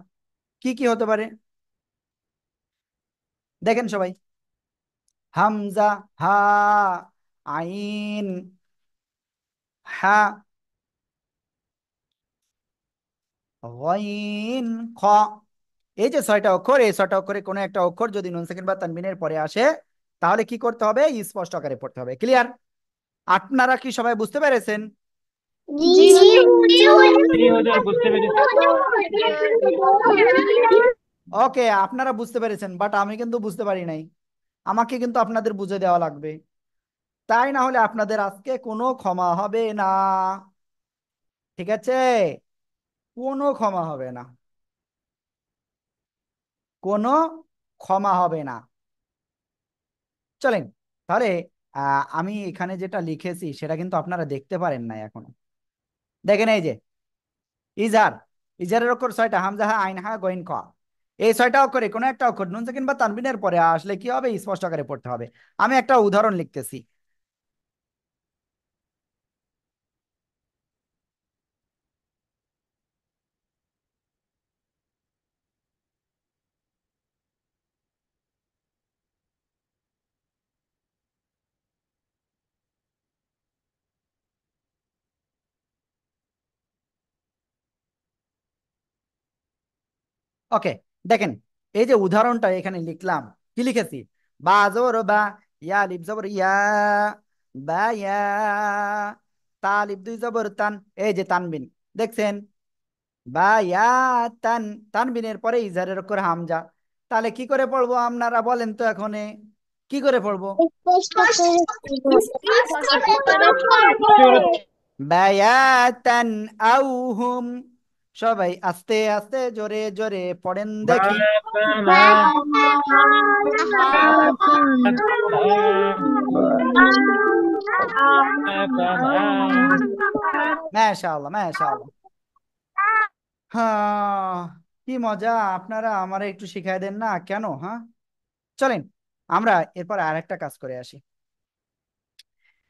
S1: কি কি হতে পারে দেখেন সবাই। হামজা, হা, আইন, হা, গইন, খ। এই যে 6টা অক্ষর, এই 6টা অক্ষরে কোনো একটা অক্ষর যদি নুন সেকেন্ড বা তানবিনের পরে আসে, তাহলে কি করতে হবে? স্পষ্ট আকারে পড়তে হবে। ক্লিয়ার? আপনারা কি সবাই বুঝতে পেরেছেন?
S2: জি
S3: জি হুজুর, বুঝতে পেরেছি।
S1: ওকে, আপনারা বুঝতে পেরেছেন, বাট আমি কিন্তু বুঝতে পারি নাই। আমাকে কিন্তু আপনাদের বুঝে দেওয়া লাগবে, তাই না হলে আপনাদের আজকে কোনো ক্ষমা হবে না। ঠিক আছে? কোনো ক্ষমা হবে না, কোনো ক্ষমা হবে না। চলেন, তাহলে আমি এখানে যেটা লিখেছি সেটা কিন্তু আপনারা দেখতে পারেন না এখনো। দেখেন, এই যে ইজার, ইজারের অক্ষর 6টা, হামজা, হা, আইন, হা, গইন, খ। এই 6টা অক্ষরে কোনো একটা অক্ষর নুন সাকিন বা তানবিনের পরে আসলে কি হবে? স্পষ্ট আকারে পড়তে হবে। আমি একটা উদাহরণ লিখতেছি। ওকে, দেখেন, এই যে উদাহরণটা এখানে লিখলাম, কি লিখেছি? বা জবর বা, ইয়া লিফ জবর ইয়া, বা ইয়া, তা লিফ দুই জবর তান, এই যে তানবিন, দেখছেন? বা ইয়া, তান, তানবিনের পরে ইজারের অক্ষর হামজা। তাহলে কি করে পড়বো আপনারা বলেন তো এখনে? কি করে পড়বো?
S3: বুঝতে পেরেছি।
S1: বায়াতান আও হুম, সবাই আস্তে আস্তে জোরে জোরে পড়েন
S3: বা
S1: দেখি।
S3: বা মা বা বা মা
S1: মাশাআল্লাহ মাশাআল্লাহ। হ্যাঁ, কি মজা, আপনারা আমারে একটু শিখাই দেন না কেন? হ্যাঁ, চলেন আমরা এরপর আরেকটা কাজ করে আসি।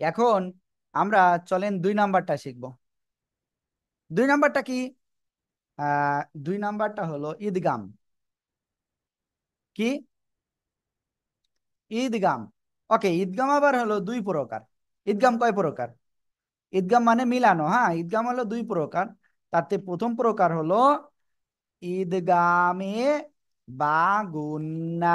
S1: এখন আমরা চলেন 2 নাম্বারটা শিখব। 2 নাম্বারটা কি? 2 নাম্বারটা হলো ঈদগাম। কি? ঈদগাম। ওকে, ঈদগাম আবার হলো 2 প্রকার। ঈদগাম কয় প্রকার? ঈদগাম মানে মিলানো। হ্যাঁ, ঈদগাম হলো 2 প্রকার। তাতে প্রথম প্রকার হলো ঈদগামে বা গুন্না।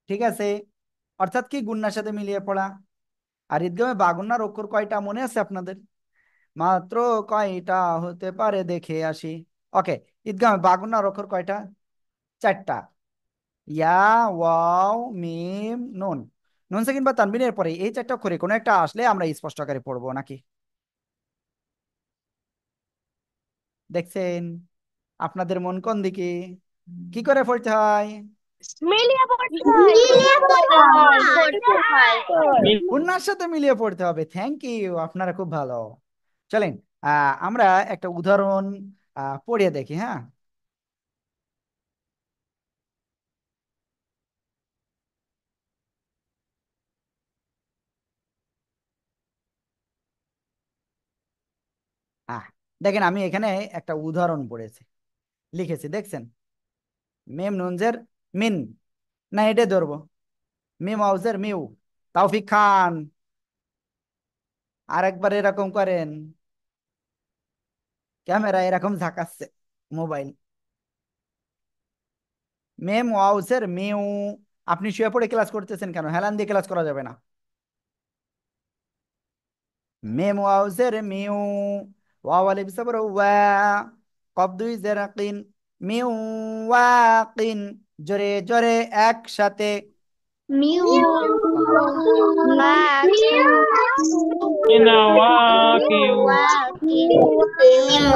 S1: ঠিক আছে, অর্থাৎ কি গুন্নার সাথে মিলিয়ে পড়া। আর ঈদগামে বাগুন্নার অক্ষর কয়টা মনে আছে আপনাদের? মাত্র কয়টা হতে পারে দেখে আসি। ওকে, ঈদগামে বাগুন্নার অক্ষর কয়টা? 4টা। ইয়া, ওয়াও, মিম, নুন। নুন সেকেন্ড বা তানবিনের পরে এই 4টা অক্ষরে কোনো একটা আসলে আমরা স্পষ্ট আকারে পড়বো নাকি? দেখছেন আপনাদের মন কোন দিকে? কি করে পড়তে হয়?
S2: মিলিয়ে পড়তে হয়, মিলিয়ে পড়তে হয়, পড়তে হয়।
S1: গুন্নার সাথে মিলিয়ে পড়তে হবে। থ্যাংক ইউ, আপনারা খুব ভালো। চলেন আমরা একটা উদাহরণ পড়িয়ে দেখি। হ্যাঁ, আহ দেখেন আমি এখানে একটা উদাহরণ পড়েছি, লিখেছি, দেখছেন? মেম নুনজের মিন, না এটা ধরবো। মিম হাউজের মিউ। তাওফিক খান, আরেকবার এরকম করেন। ক্যামেরা এরকম ঝাঁকাচ্ছে, মোবাইল। মেম হাউসের মিউ। আপনি শুয়ে পড়ে ক্লাস করতেছেন কেন? হেলান দিয়ে ক্লাস করা যাবে না। মেম ওয়াউজের মিউ। ওয়াও আলিফ জবর ওয়া। কফ দুই জেরাকিন। Mu Joaquin. জোরে জোরে একসাথে।
S2: মিউ ওয়াকিন,
S3: ইনা ওয়াকিউ
S2: ওয়াকিন, মিম
S3: ইনা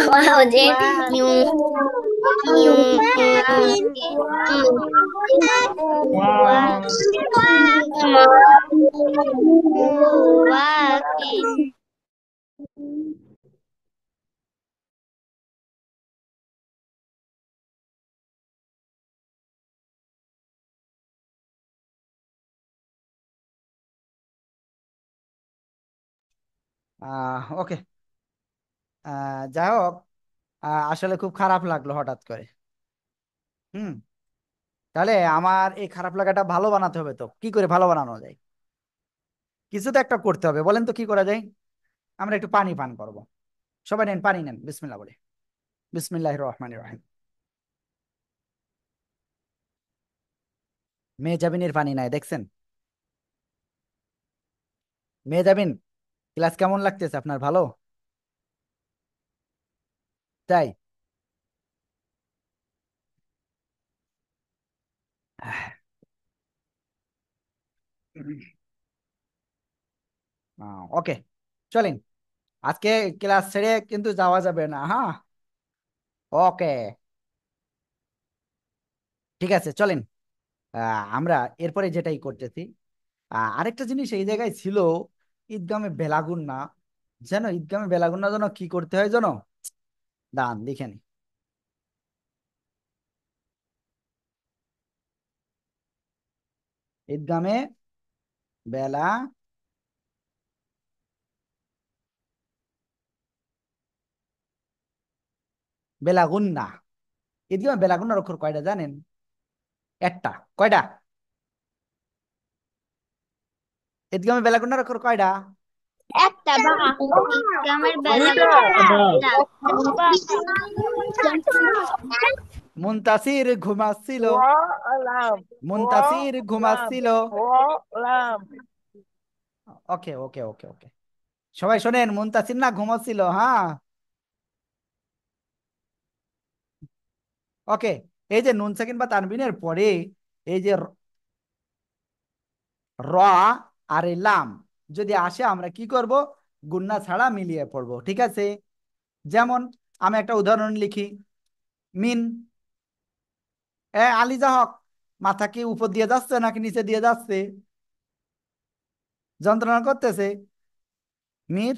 S2: ওয়াজের মিউ, মিউ ওয়াকিন, ওয়াকিন।
S1: ওকে, যাই হোক, আসলে খুব খারাপ লাগলো হঠাৎ করে। হুম, তাহলে আমার এই খারাপ লাগাটা ভালো বানাতে হবে। তো কি করে ভালো বানানো যায়? কিছু তো একটা করতে হবে, বলেন তো কি করা যায়? আমরা একটু পানি পান করব। সবাই নেন, পানি নেন, বিসমিল্লাহ বলে। বিসমিল্লাহির রহমানির রহিম। মেহজাবিনের পানি নাই, দেখছেন? মেহজাবিন, ক্লাস কেমন লাগতেছে আপনার? ভালো? তাই? ওকে, চলেন। আজকে ক্লাস ছেড়ে কিন্তু যাওয়া যাবে না। হ্যাঁ, ওকে, ঠিক আছে, চলেন। আমরা এরপরে যেটাই করতেছি, আরেকটা জিনিস এই জায়গায় ছিল। ঈদগামে বেলাগুন না, যেন ঈদগামে বেলাগুন না যেন কি করতে হয় যেন, দান লিখেন। ঈদগামে বেলা বেলাগুন না। ঈদগামে বেলাগুন্নার অক্ষর কয়টা জানেন? একটা। কয়টা? ঈদগামে বেলাগুন্নার অক্ষর কয়টা?
S2: একটা বা, ইসলামের বেলা
S3: দুইটা বা
S1: মুনতাসির ঘুমাচ্ছিল।
S3: লাম
S1: মুনতাসির
S3: লাম
S1: ঘুমাচ্ছিল।
S3: লাম
S1: ওকে ওকে ওকে ওকে, সবাই শোনেন, মুনতাসির না ঘুমাচ্ছিল। হ্যাঁ, ওকে, এই যে নুন সাকিন বা তানবিনের পরে এই যে র আর এই লাম যদি আসে আমরা কি করব, গুন্না ছাড়া মিলিয়ে পড়বো, ঠিক আছে? যেমন আমি একটা উদাহরণ লিখি, মিন। আলিজা হক, মাথা কি উপর দিয়ে যাচ্ছে নাকি নিচে দিয়ে যাচ্ছে? যন্ত্রণা করতেছে? মির।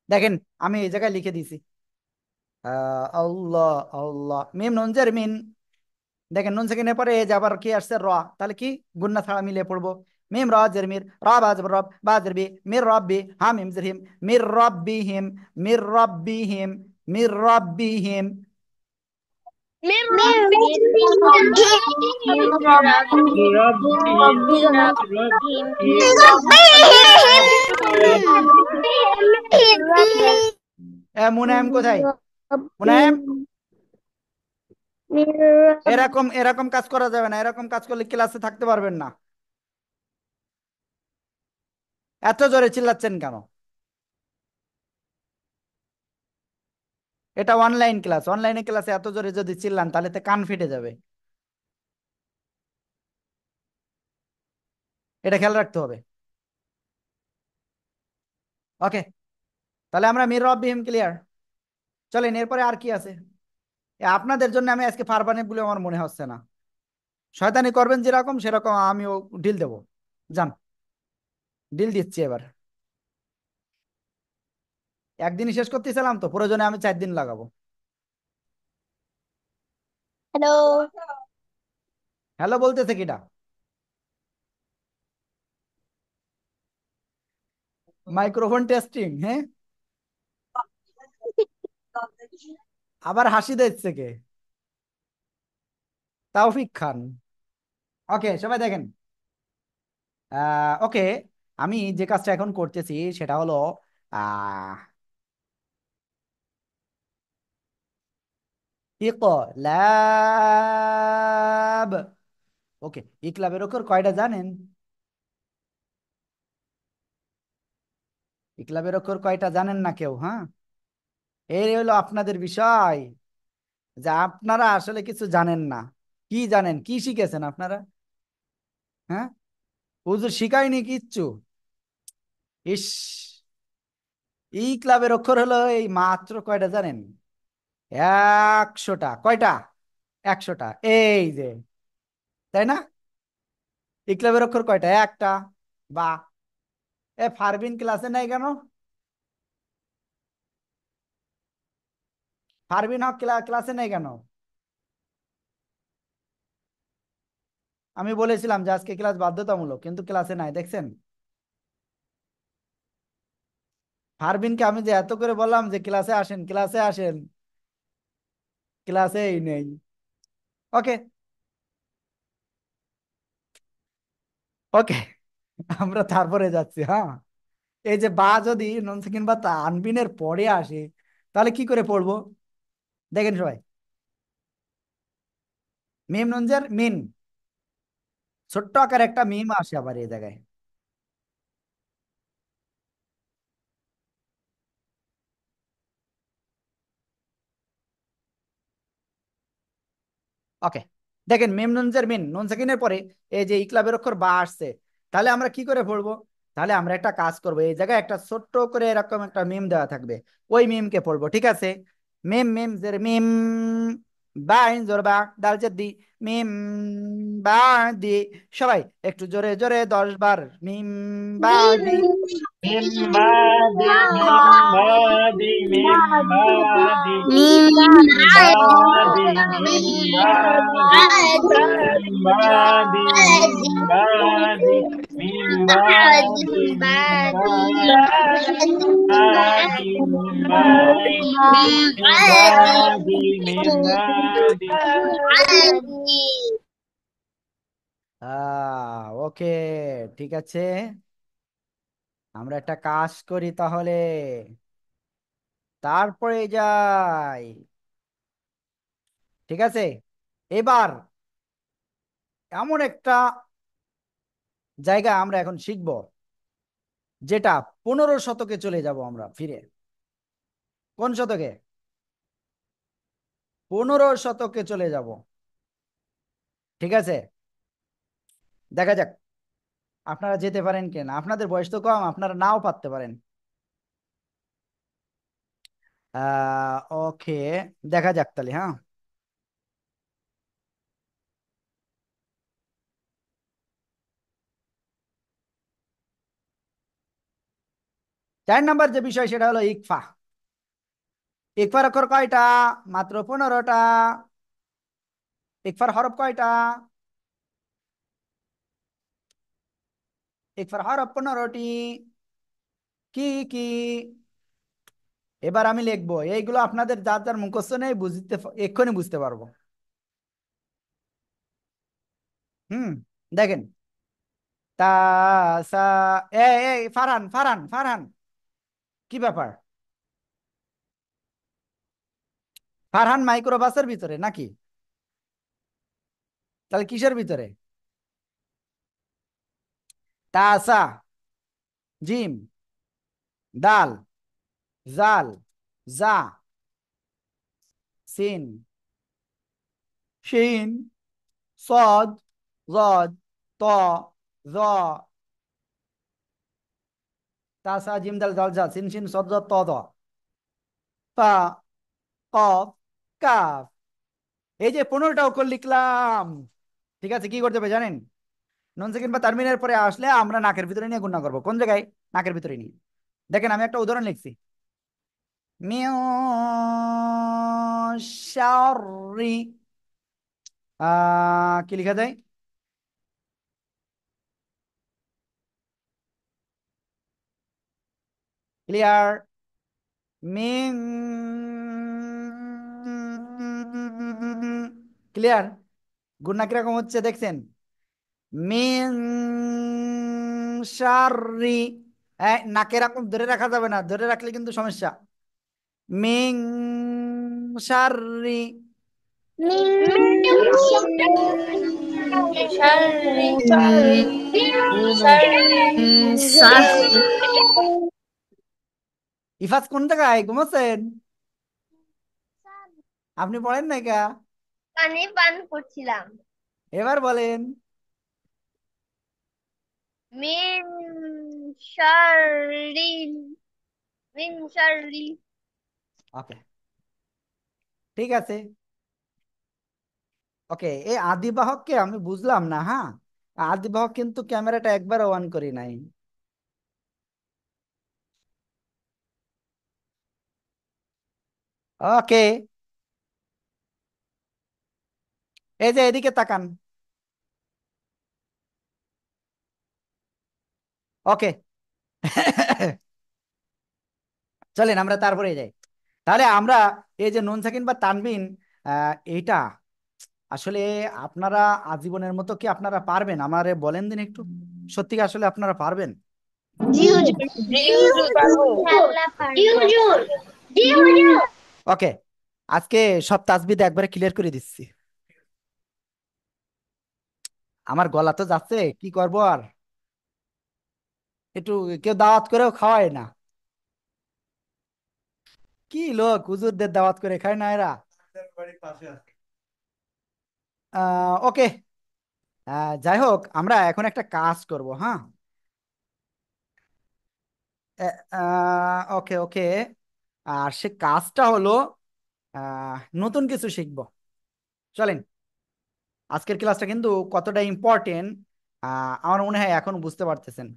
S1: দেখেন আমি এই জায়গায় লিখে দিছি আল্লাহ আল্লাহ, মিম নুনজের মিন। দেখেন নুন সেকেন্ডের পরে এই যে আবার কি আসছে র, তাহলে কি গুন্না ছাড়া মিলিয়ে পড়বো। মিম র জের মির, র বাজ রব বাজের বি, মির রব্বি হা মিম জের হিম, মির রব্বি হিম, মির রব্বি হিম, মির রব্বি হিম।
S3: من
S2: من
S3: ربهم
S2: ربهم
S3: من ربهم
S2: من
S3: ربهم
S2: ربهم
S1: মুনায়েম কোথায়? মুনায়েম,
S2: ربهم من
S1: এরকম এরকম কাজ করা যাবে না, এরকম কাজ করলে ক্লাসে থাকতে পারবেন না। এত জোরে চিল্লাচ্ছেন কেন? এটা অনলাইন ক্লাস, অনলাইনে ক্লাসে এত জোরে যদি চিল্লান তাহলে তো কান ফেটে যাবে। এটা খেয়াল রাখতে হবে। ওকে, তাহলে আমরা মির রব্বিহিম ক্লিয়ার। চলেন এরপরে আর কি আছে। আপনাদের জন্য আমি আজকে পারবানি বলে আমার মনে হচ্ছে না। শয়তানি করবেন যেরকম সেরকম আমিও ডিল দেবো। যান, ডিল দিচ্ছি এবার। একদিনই শেষ করতেছিলাম তো, প্রয়োজনে আমি 4 দিন লাগাবো।
S2: হ্যালো।
S1: হ্যালো বলতেছে কিটা? মাইক্রোফোন টেস্টিং, হ্যাঁ। আবার হাসি দিচ্ছে কে? তাওফিক খান। ওকে সবাই দেখেন, ওকে, আমি যে কাজটা এখন করতেছি সেটা হলো আহ ইকলাব। ওকে, ইকলাবের অক্ষর কয়টা জানেন? ইকলাবের অক্ষর কয়টা জানেন না কেউ? হ্যাঁ, এই হলো আপনাদের বিষয়, যে আপনারা আসলে কিছু জানেন না। কি জানেন, কি শিখেছেন আপনারা? হ্যাঁ, হুজুর শিখায়নি কিচ্ছু। ইস, এই ক্লাবের অক্ষর হলো এই মাত্র কয়টা জানেন? 100টা। কয়টা? 100টা, এই যে, তাই না? এই ক্লাবের অক্ষর কয়টা? একটা। বা ফারবিন ক্লাসে নাই কেন? ফারবিন হক ক্লাসে নেই কেন? আমি বলেছিলাম যে আজকে ক্লাস বাধ্যতামূলক, কিন্তু ক্লাসে নাই, দেখছেন? ফারবিনকে আমি যে এত করে বললাম যে ক্লাসে আসেন ক্লাসে আসেন, ক্লাসেই নেই। ওকে, ওকে, আমরা তারপরে যাচ্ছি। হ্যাঁ, এই যে বা যদি নন সেকেন্ড বা তানবিনের পরে আসে তাহলে কি করে পড়বো? দেখেন সবাই, মিম নুনজের মিন, ছোট্ট আকার একটা মিম আসে আবার এই জায়গায়। ওকে, দেখেন মিম নুনজের মিন, নুন সেকেন্ডের পরে এই যে ইকলাবের অক্ষর বা আসছে, তাহলে আমরা কি করে পড়বো? তাহলে আমরা একটা কাজ করব, এই জায়গায় একটা ছোট্ট করে এরকম একটা মিম দেওয়া থাকবে, ওই মিমকে পড়বো, ঠিক আছে? মিম মিম জের মিম, বাইন জোর বা দাল জের দি, মিম বা দি। সবাই একটু জোরে জোরে 10 বার মিম বা দি।
S3: من بعد من بعد من بعد من بعد من بعد من بعد من بعد من بعد من بعد من بعد من بعد من بعد
S1: ওকে, ঠিক আছে, আমরা একটা কাজ করি তাহলে, তারপরে যাই, ঠিক আছে? এবার এমন একটা জায়গা আমরা এখন শিখব, যেটা 15 শতকে চলে যাব আমরা ফিরে। কোন শতকে? 15 শতকে চলে যাব। ঠিক আছে, দেখা যাক আপনারা যেতে পারেন কিনা। আপনাদের বয়স তো কম, আপনারা নাও পারতে পারেন। ওকে, দেখা যাক তাহলে। হ্যাঁ, 4 নম্বর যে বিষয় সেটা হলো ইকফা। ইকফার অক্ষর কয়টা? মাত্র 15টা। ইকফার হরফ কয়টা? ইকফার হরফ 15টি। কি কি? এবার আমি লিখবো, এইগুলো আপনাদের যার যার মুখস্থ নেই, বুঝতে এক্ষুনি বুঝতে পারবো। হুম, দেখেন। তা সা ফারহান ফারহান ফারহান, কি ব্যাপার? ফারহান মাইক্রোবাসের ভিতরে নাকি? তাহলে কিসের ভিতরে? তাসা, জিম, দাল, জাল, জা, সিন, শিন, صاد، ضاد، طاء، ظاء، তাসা জিম দাল জাল জা সিন শিন صاد ضاد طاء ظاء، ফা, কফ, কাফ। এই যে 15টা অক্ষর লিখলাম। ঠিক আছে, কি করতে হবে জানেন? নন সেকেন্ড বা তারমিনের পরে আসলে আমরা নাকের ভিতরে নিয়ে গুণনা করবো। কোন জায়গায়? নাকের ভিতরে নিয়ে। দেখেন, আমি একটা উদাহরণ লিখছি। মিউ শাররি, কি লেখা যায়? ক্লিয়ার? Ming, clear? গুণনা কিরকম হচ্ছে দেখছেন? মিন শাররি। নাকে এরকম ধরে রাখা যাবে না, ধরে রাখলে কিন্তু সমস্যা। মিং শাররি। ইফাজ কোন জায়গায় ঘুমাচ্ছেন? আপনি পড়েন নাই কা?
S2: পানি পান করছিলাম।
S1: এবার বলেন।
S2: মিন শাররি, মিন শাররি।
S1: ওকে, ঠিক আছে। ওকে, এই আদিবাহককে আমি বুঝলাম না। হ্যাঁ, আদিবাহক কিন্তু ক্যামেরাটা একবার অন করি নাই। ওকে, এই যে এদিকে তাকান। ওকে। চলেন আমরা তারপরে যাই। তাহলে আমরা এই যে নুন সাকিন বা তানবিন, এইটা আসলে আপনারা আজীবনের মতো কি আপনারা পারবেন? আমারে বলেন দিন একটু, সত্যি কি আসলে আপনারা পারবেন?
S2: জি হুজুর, জি হুজুর, ইনশাআল্লাহ পারবো। জি হুজুর।
S1: ওকে, আজকে সব তাসবিদ একবারে ক্লিয়ার করে দিচ্ছি। আমার গলা তো যাচ্ছে, কি করব আর। একটু কেউ দাওয়াত করেও খাওয়ায় না। কি লোক, হুজুরদের দাওয়াত করে খায় না এরা। ওকে, যাই হোক, আমরা এখন একটা কাজ করব। হ্যাঁ, ওকে ওকে। আর সে কাজটা হলো নতুন কিছু শিখবো। চলেন, আজকের ক্লাসটা কিন্তু কতটা ইম্পর্টেন্ট আমার মনে হয় এখন বুঝতে পারতেছেন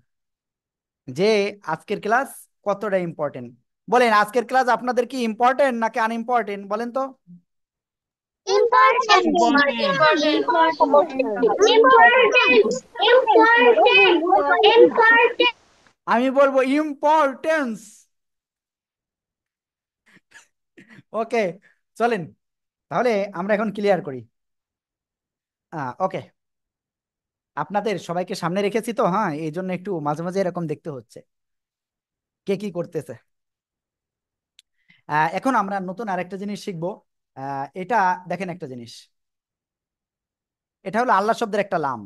S1: যে আজকের ক্লাস কতটা ইম্পর্টেন্ট। বলেন, আজকের ক্লাস আপনাদের কি ইম্পর্টেন্ট নাকি আনইম্পর্টেন্ট বলেন তো?
S2: Important,
S3: important.
S2: Important, important, important.
S1: আমি বলবো ইম্পর্টেন্স। ওকে, চলেন তাহলে আমরা এখন ক্লিয়ার করি। ওকে, আপনাদের সবাইকে সামনে রেখেছি তো, হ্যাঁ, এই জন্য একটু মাঝে মাঝে এরকম দেখতে হচ্ছে কে কি করতেছে। এখন আমরা নতুন আরেকটা জিনিস শিখবো। এটা দেখেন, একটা জিনিস, এটা হলো আল্লাহ শব্দের একটা লাম।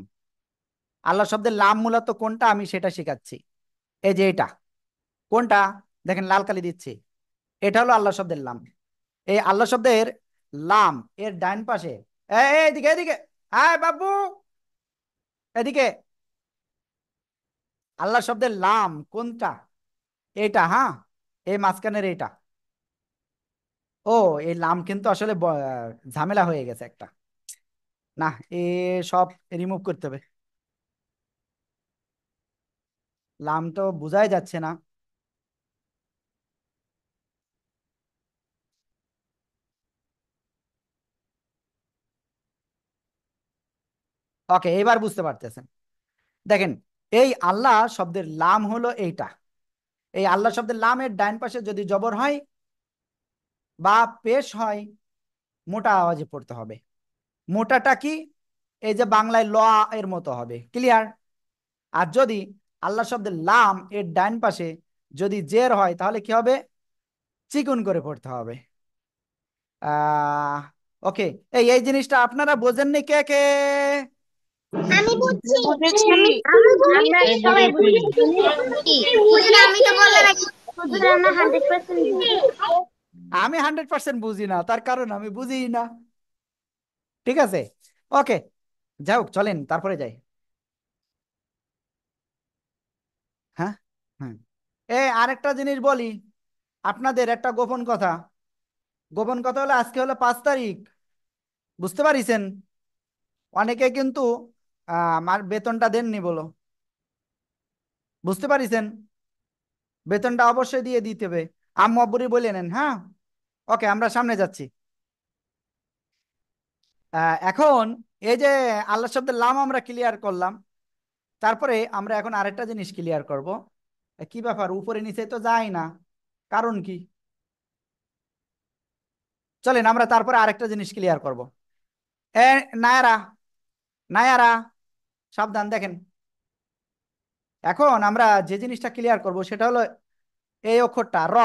S1: আল্লাহ শব্দের লাম মূলত কোনটা আমি সেটা শেখাচ্ছি। এই যে এটা কোনটা, দেখেন লাল কালি দিচ্ছি, এটা হলো আল্লাহ শব্দের লাম। এই আল্লাহ শব্দের লাম এর ডান পাশে, এদিকে এদিকে, হ্যাঁ বাবু, এদিকে, আল্লাহ শব্দের লাম কোনটা, এইটা, হ্যাঁ, এই মাঝখানের এইটা। ও, এই লাম কিন্তু আসলে ঝামেলা হয়ে গেছে একটা, না, এ সব রিমুভ করতে হবে, লাম তো বোঝাই যাচ্ছে না। ওকে, এবার বুঝতে পারতেছেন। দেখেন, এই আল্লাহ শব্দের লাম হলো এইটা, এই আল্লাহ শব্দের লামের ডান পাশে যদি জবর হয় বা পেশ হয়, মোটা আওয়াজে পড়তে হবে। মোটাটা কি, এই যে বাংলায় ল এর মতো হবে, ক্লিয়ার। আর যদি আল্লাহ শব্দের লাম এর ডান পাশে যদি জের হয়, তাহলে কি হবে, চিকুন করে পড়তে হবে। আহ ওকে, এই জিনিসটা আপনারা বোঝেননি কে কে?
S2: আমি বুঝছি।
S4: বুঝেছি।
S2: আমরা সবাই বুঝছি। হুজুর আমি তো বললাম হুজুর আমরা 100% বুঝি।
S1: আমি 100% বুঝি না, তার কারণ আমি বুঝি না। ঠিক আছে, ওকে, যাই হোক, চলেন তারপরে যাই। হ্যাঁ, হ্যাঁ, আরেকটা জিনিস বলি আপনাদের, একটা গোপন কথা। গোপন কথা হলো, আজকে হলো 5 তারিখ, বুঝতে পারিছেন? অনেকে কিন্তু আমার বেতনটা দেননি বলো, বুঝতে পারিছেন? বেতনটা অবশ্যই দিয়ে দিতে হবে। আম্মু আব্বুরি বলে নেন, হ্যাঁ। ওকে, আমরা সামনে যাচ্ছি। এখন এই যে আল্লাহ শব্দের লাম আমরা ক্লিয়ার করলাম, তারপরে আমরা এখন আরেকটা জিনিস ক্লিয়ার করব। কি ব্যাপার, উপরে নিচে তো যায় না, কারণ কি? চলেন আমরা তারপরে আরেকটা জিনিস ক্লিয়ার করব। এ নায়ারা, নায়ারা, সাবধান, দেখেন। এখন আমরা যে জিনিসটা ক্লিয়ার করব সেটা হলো এই অক্ষরটা র।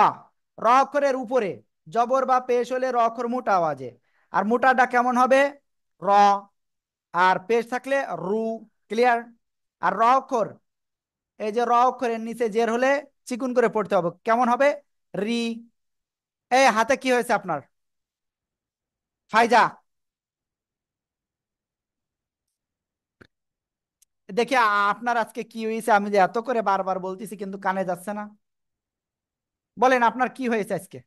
S1: র অক্ষরের উপরে জবর বা পেশ হলে র অক্ষর মোটা আওয়াজে, আর মোটাটা কেমন হবে, র। আর পেশ থাকলে রু, ক্লিয়ার। আর র অক্ষর, এই যে র অক্ষরের নিচে জের হলে চিকুন করে পড়তে হবে, কেমন হবে, রি। এই হাতে কি হয়েছে আপনার, ফাইজা? দেখি আপনার আজকে কি হয়েছে, আমি যে এত করে বারবার বলতেছি কিন্তু কানে যাচ্ছে না। বলেন আপনার কি হয়েছে আজকে,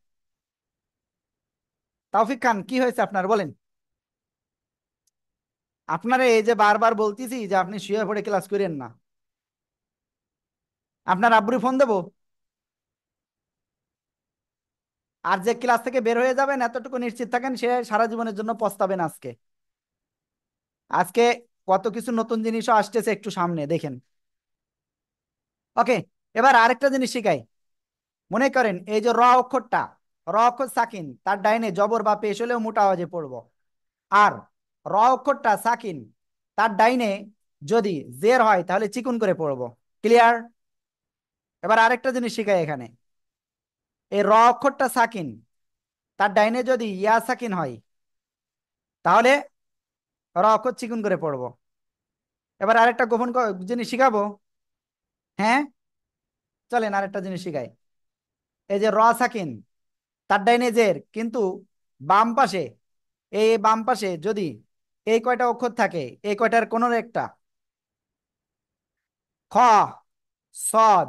S1: তাওফিক খান, কি হয়েছে আপনার, বলেন। আপনারা এই যে বারবার বলতেছি যে আপনি শুয়ে পড়ে ক্লাস করেন না, আপনার আব্বুর ফোন দেবো? আর যে ক্লাস থেকে বের হয়ে যাবেন এতটুকু নিশ্চিত থাকেন, সে সারা জীবনের জন্য পস্তাবেন আজকে। আজকে কত কিছু নতুন জিনিসও আসতেছে একটু সামনে, দেখেন। ওকে, এবার আরেকটা জিনিস শিখাই। মনে করেন এই যে র অক্ষরটা, র অক্ষর সাকিন, তার ডাইনে জবর বা পেশ হলেও মোটা আওয়াজে পড়বো। আর র অক্ষরটা সাকিন, তার ডাইনে যদি জের হয় তাহলে চিকুন করে পড়বো, ক্লিয়ার। এবার আরেকটা জিনিস শিখাই এখানে। এই র অক্ষরটা সাকিন, তার ডাইনে যদি ইয়া সাকিন হয়, তাহলে র অক্ষর চিকুন করে পড়বো। এবার আরেকটা গোপন জিনিস শিখাবো, হ্যাঁ। চলেন আরেকটা জিনিস শিখাই। এই যে র সাকিন, তার ডাইনে জের, কিন্তু বাম পাশে, এই বাম পাশে যদি এই কয়টা অক্ষর থাকে, এই কয়টার কোনো একটা, খ, সদ,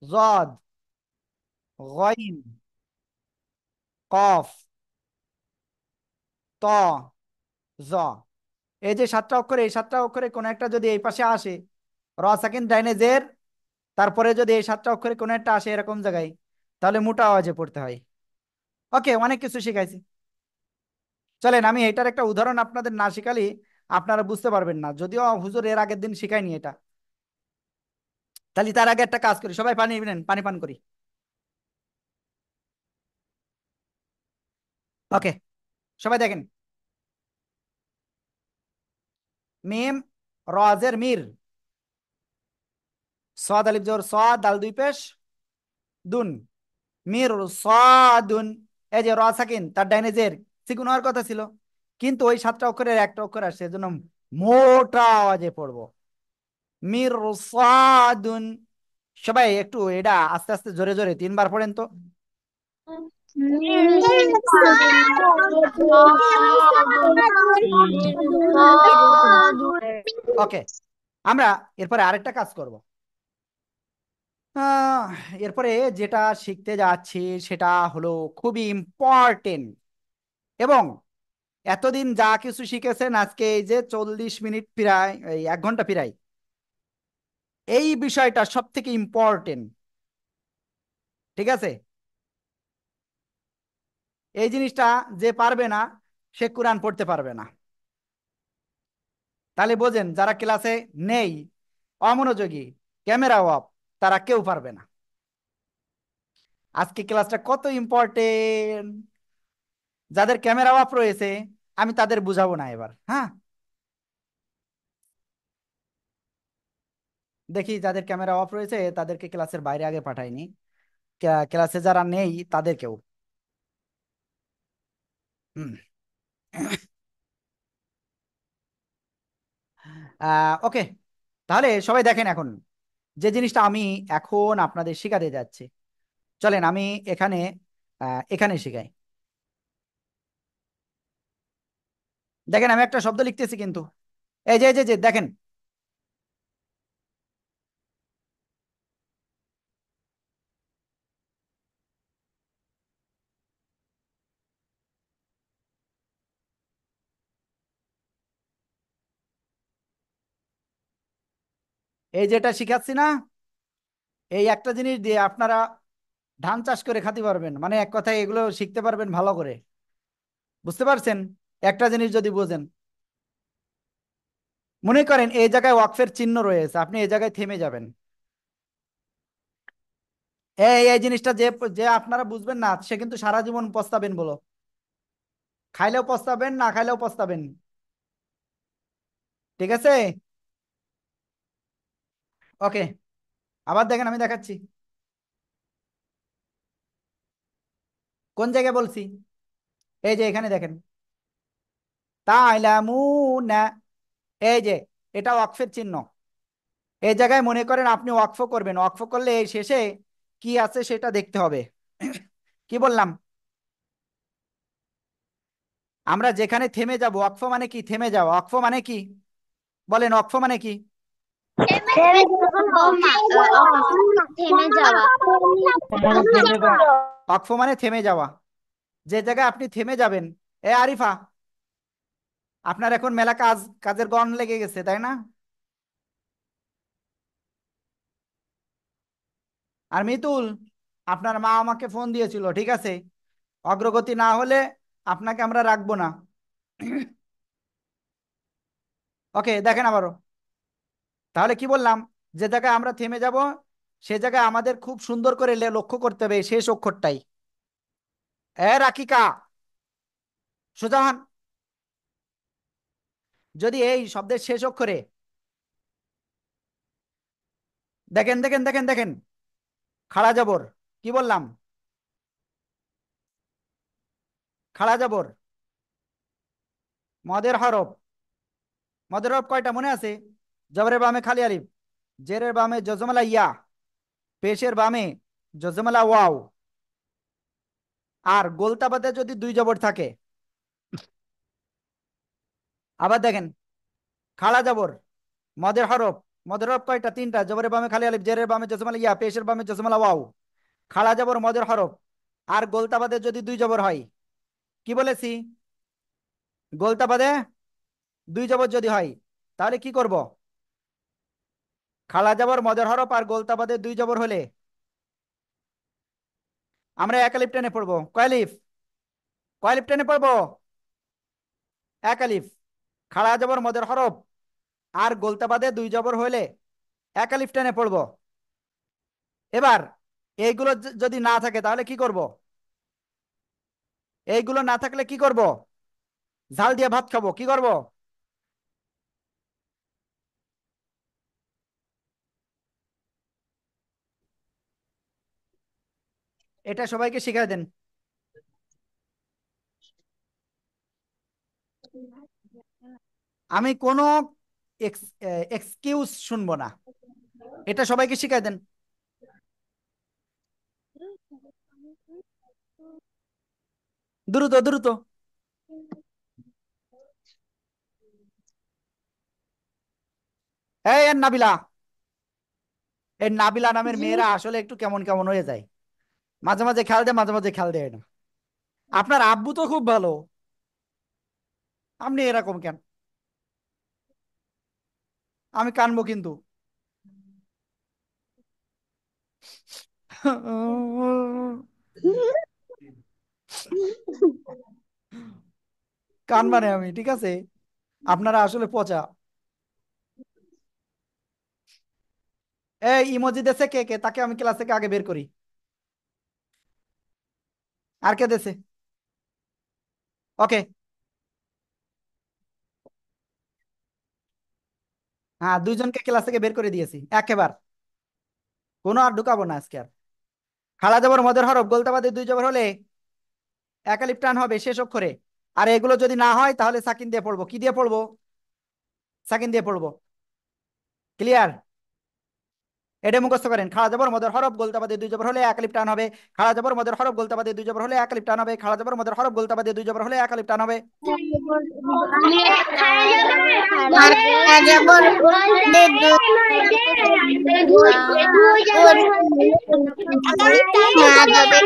S1: জদ, গইন, কফ, ত, জ, এই যে 7টা অক্ষর, এই 7টা অক্ষরে কোনো একটা যদি এই পাশে আসে, র সাকিন ডাইনে জের, তারপরে যদি এই 7টা অক্ষরে কোনো একটা আসে এরকম জায়গায়, তাহলে মোটা আওয়াজে পড়তে হয়। ওকে, অনেক কিছু শিখাইছি। চলেন আমি এটার একটা উদাহরণ আপনাদের না শিখালি আপনারা বুঝতে পারবেন না, যদিও হুজুর এর আগের দিন শিখায়নি এটা। তাহলে তার আগে একটা কাজ করি, সবাই পানি নেন, পানি পান করি। ওকে, সবাই দেখেন। মিম, রজের মির, সাদ আলিফ জবর সাদ, দাল দুই পেশ, দুন, মির সাদুন। এই যে র সাকিন, তার ডাইনে জের, সিকুন হওয়ার কথা ছিল, কিন্তু ওই 7টা অক্ষরের একটা অক্ষর আসছে, এজন্য মোটা আওয়াজে পড়বো, মির সাদুন। সবাই একটু এটা আস্তে আস্তে জোরে জোরে 3 বার পড়েন তো। ওকে, আমরা এরপরে আরেকটা কাজ করব। আহ, এরপরে যেটা শিখতে যাচ্ছি সেটা হলো খুবই ইম্পর্টেন্ট, এবং এতদিন যা কিছু শিখেছেন আজকে এই যে 40 মিনিট প্রায়, এই 1 ঘন্টা প্রায়, এই বিষয়টা সব থেকে ইম্পর্টেন্ট। ঠিক আছে? এই জিনিসটা যে পারবে না সে কোরআন পড়তে পারবে না। তাহলে বোঝেন যারা ক্লাসে নেই, অমনোযোগী, ক্যামেরা অফ, তারা কেউ পারবে না। আজকে ক্লাসটা কত ইম্পর্টেন্ট। যাদের ক্যামেরা অফ রয়েছে আমি তাদের বুঝাবো না এবার, হ্যাঁ? দেখি যাদের ক্যামেরা অফ রয়েছে তাদেরকে ক্লাসের বাইরে আগে পাঠাইনি, ক্লাসে যারা নেই তাদেরকেও। হুম। ওকে, তাহলে সবাই দেখেন এখন যে জিনিসটা আমি এখন আপনাদের শেখাতে যাচ্ছি। চলেন আমি এখানে এখানে শেখাই। দেখেন আমি একটা শব্দ লিখতেছি কিন্তু, এই যে যে দেখেন, এই যেটা শিখাচ্ছি না, এই একটা জিনিস দিয়ে আপনারা ধান চাষ করে খেতে পারবেন, মানে এক কথায় এগুলো শিখতে পারবেন ভালো করে। বুঝতে পারছেন? একটা জিনিস যদি বোঝেন, মনে করেন এই জায়গায় ওয়াকফের চিহ্ন রয়েছে, আপনি এই জায়গায় থেমে যাবেন। এই এই জিনিসটা যে যে আপনারা বুঝবেন না সে কিন্তু সারা জীবন পস্তাবেন বলো, খাইলেও পস্তাবেন, না খাইলেও পস্তাবেন। ঠিক আছে? ওকে, আবার দেখেন আমি দেখাচ্ছি। কোন জায়গায় বলছি? এই যে এখানে দেখেন, তাইলামুনা, এই যে এটা ওয়াকফের চিহ্ন। এই জায়গায় মনে করেন আপনি ওয়াকফ করবেন, ওয়াকফ করলে এই শেষে কি আছে সেটা দেখতে হবে। কি বললাম? আমরা যেখানে থেমে যাব, ওয়াকফ মানে কি? থেমে যাওয়া। ওয়াকফ মানে কি? বলেন, ওয়াকফ মানে কি?
S2: থেমে যাওয়া।
S3: মানে থেমে যাও।
S1: ওয়াকফ মানে থেমে যাওয়া। যে জায়গায় আপনি থেমে যাবেন। এ আরিফা, আপনার এখন মেলা কাজ, কাজের গন লেগে গেছে তাই না? আর মিতুল, আপনার মা আমাকে ফোন দিয়েছিল, ঠিক আছে? অগ্রগতি না হলে আপনাকে আমরা রাখবো না। ওকে, দেখেন আবারও। তাহলে কি বললাম? যে জায়গায় আমরা থেমে যাব সে জায়গায় আমাদের খুব সুন্দর করে লক্ষ্য করতে হবে এই শেষ অক্ষরটাই। এ রাকিকা, সুজাহান, যদি এই শব্দের শেষ অক্ষরে দেখেন দেখেন দেখেন দেখেন, খাড়া জবর, কি বললাম? খাড়া জবর, মদের হরফ। মদের হরফ কয়টা মনে আছে? জবরের বামে খালি আলিফ, জেরের বামে জজমালা ইয়া, পেশের বামে জজমালা ওয়াও, আর গোলতাবাদে যদি 2 জবর থাকে। আবার দেখেন, খাড়া জবর, মদের হরফ। মদের হরফ কয়টা? 3টা। জবরের বামে খালি আলিফ, জেরের বামে জজমালা ইয়া, পেশের বামে জজমালা ওয়াও, খাড়া জবর মদের হরফ। আর গোলতাবাদে যদি 2 জবর হয়, কি বলেছি? গোলতাবাদে 2 জবর যদি হয় তাহলে কি করব? খাড়া জবর মদের হরফ আর গোলতাবাদে 2 জবর হলে আমরা এক আলিফ টেনে পড়বো। কয় আলিফ? কয় আলিফ টেনে পড়বো? এক আলিফ। খাড়া জবর মদের হরফ আর গোলতাবাদে 2 জবর হলে এক আলিফ টেনে পড়বো। এবার এইগুলো যদি না থাকে তাহলে কি করব? এইগুলো না থাকলে কি করব? ঝাল দিয়ে ভাত খাবো, কি করব? এটা সবাইকে শিখাই দেন। আমি কোনো এক্সকিউজ শুনবো না, এটা সবাইকে শিখাই দেন। দ্রুত দ্রুত। এই এর নাবিলা, এই নাবিলা নামের
S2: জি
S1: মেয়েরা আসলে একটু কেমন কেমন হয়ে যায়, মাঝে মাঝে খেয়াল দেয়, মাঝে মাঝে খেয়াল দেয় না। আপনার আব্বু তো খুব ভালো, আপনি এরকম কেন? আমি কানবো কিন্তু। কানবানে আমি, ঠিক আছে? আপনারা আসলে পচা। এই ইমোজি দেশে কে কে, তাকে আমি ক্লাস থেকে আগে বের করি। আর কে দেশে? ওকে। হ্যাঁ, দুইজনকে ক্লাস থেকে বের করে দিয়েছি একেবারে। কোনো আর ঢুকাবো না আজকে আর। খালা যাবর মদের হরফ গলতা বাদে দুই জবর হলে একালিপ টান হবে শেষ অক্ষরে। আর এগুলো যদি না হয় তাহলে সাকিন দিয়ে পড়বো। কি দিয়ে পড়বো? সাকিন দিয়ে পড়বো। ক্লিয়ার? এটা মুখস্থ করেন। খাড়া জবর মদের হরফ গলতা বাদে দুই জবর হলে একালিপ টান হবে। খাড়া জবর মদের হরফ গলতা বাদে দুই জবর হলে একালিপ টান হবে। খাড়া জবর মদের হরফ গলতা বাদে দুই জবর হলে একালিপ টান হবে।
S2: খারা যাবর দে দুই ওর মা যাবে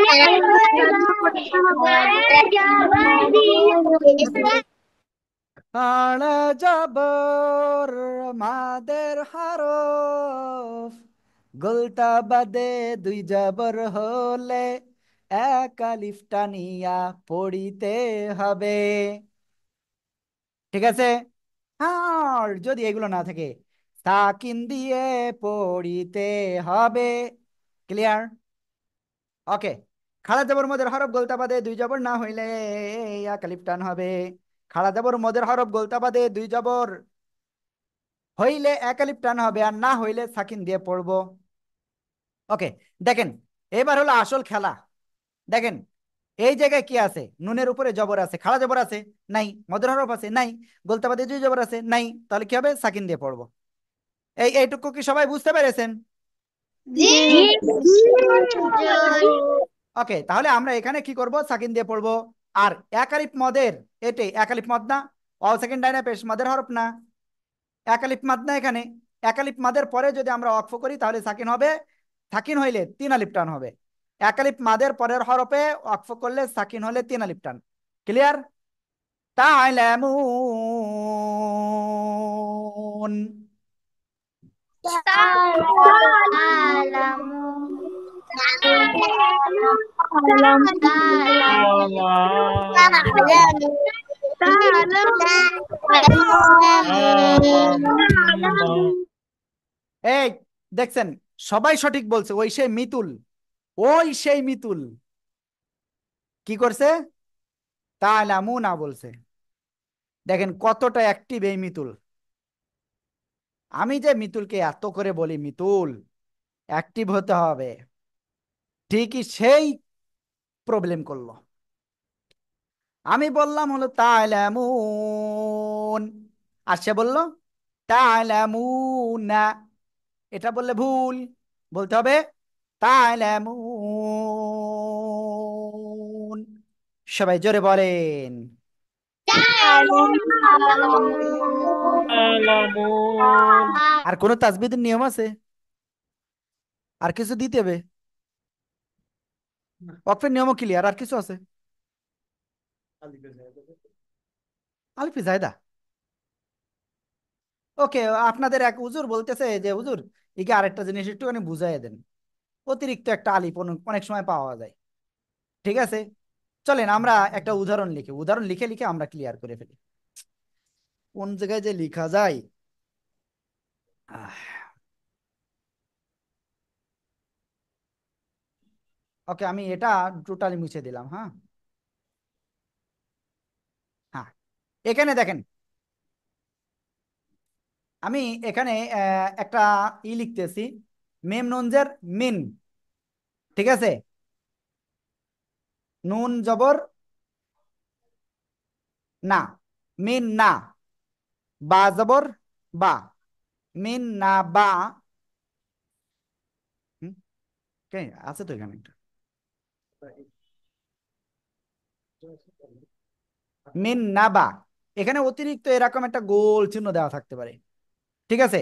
S1: খাড়া জবর মাদের হরফ গলতা বাদে দুই জবর হলে একালিফ টানিয়া পড়িতে হবে। ঠিক আছে? আর যদি এগুলো না থাকে সাকিন দিয়ে পড়িতে হবে। ক্লিয়ার? ওকে। খাড়া জবর মদের হরফ গলতা বাদে দুই জবর না হইলে একালিফ টান হবে। খাড়া জবর মদের হরফ গলতা বাদে দুই জবর হইলে একালিপ টান হবে, আর না হইলে সাকিন দিয়ে পড়বো। ওকে। দেখেন, এবার হলো আসল খেলা। দেখেন, এই জায়গায় কি আছে? নুনের উপরে জবর আছে, খাড়া জবর আছে নাই, মদের হরফ আছে নাই, গোলতাবাদে দুই জবর আছে নাই, তাহলে কি হবে? সাকিন দিয়ে পড়বো। এইটুকু কি সবাই বুঝতে পেরেছেন?
S2: জি
S1: ওকে, তাহলে আমরা এখানে কি করব? সাকিন দিয়ে পড়বো। আর একালিপ মদের, এটাই একালিপ মদ না? অল সেকেন্ড ডাইনা পেশ মদের হরফ না? একালিপ মাদ না এখানে? একালিপ মাদের পরে যদি আমরা অক্ফ করি তাহলে সাকিন হবে। সাকিন হইলে তিন আলিপ টান হবে। একালিপ মাদের পরের হরফে অক্ফ করলে সাকিন হলে তিন আলিপ টান। ক্লিয়ার? তাআলামুন। এই দেখছেন, সবাই সঠিক বলছে। ওই সেই মিতুল, ওই সেই মিতুল কি করছে? তাআলামুনা বলছে। দেখেন কতটা অ্যাক্টিভ এই মিতুল। আমি যে মিতুলকে এত করে বলি, মিতুল অ্যাক্টিভ হতে হবে, ঠিকই সেই প্রবলেম করলো। আমি বললাম হলো তাআলামুন, আর সে বললো তাআলামুনা। এটা বললে ভুল, বলতে হবে তাআলামুন। সবাই জোরে বলেন।
S3: আলামুন।
S1: আর কোনো তাসবিদের নিয়ম আছে? আর কিছু দিতে হবে? ওয়াকফের নিয়মও ক্লিয়ার, আর কিছু আছে? আলিফে জায়দা। ওকে, আপনাদের এক হুজুর বলতেছে যে হুজুর একে আরেকটা জিনিস একটুখানি বুঝাই দেন, অতিরিক্ত একটা আলিফ অনেক সময় পাওয়া যায়। ঠিক আছে, চলেন আমরা একটা উদাহরণ লিখি, উদাহরণ লিখে লিখে আমরা ক্লিয়ার করে ফেলি। কোন জায়গায় যে লিখা যায়। ওকে, আমি এটা টোটালি মুছে দিলাম। হ্যাঁ, হ্যাঁ, এখানে দেখেন, আমি এখানে একটা লিখতেছি, মেম নঞ্জের মিন। ঠিক আছে? নুন জবর না, মিন না, বা জবর বা, মিন না বা। হুম, আছে তো এখানে একটা। মিন নাবা, এখানে অতিরিক্ত এরকম একটা গোল চিহ্ন দেওয়া থাকতে পারে। ঠিক আছে,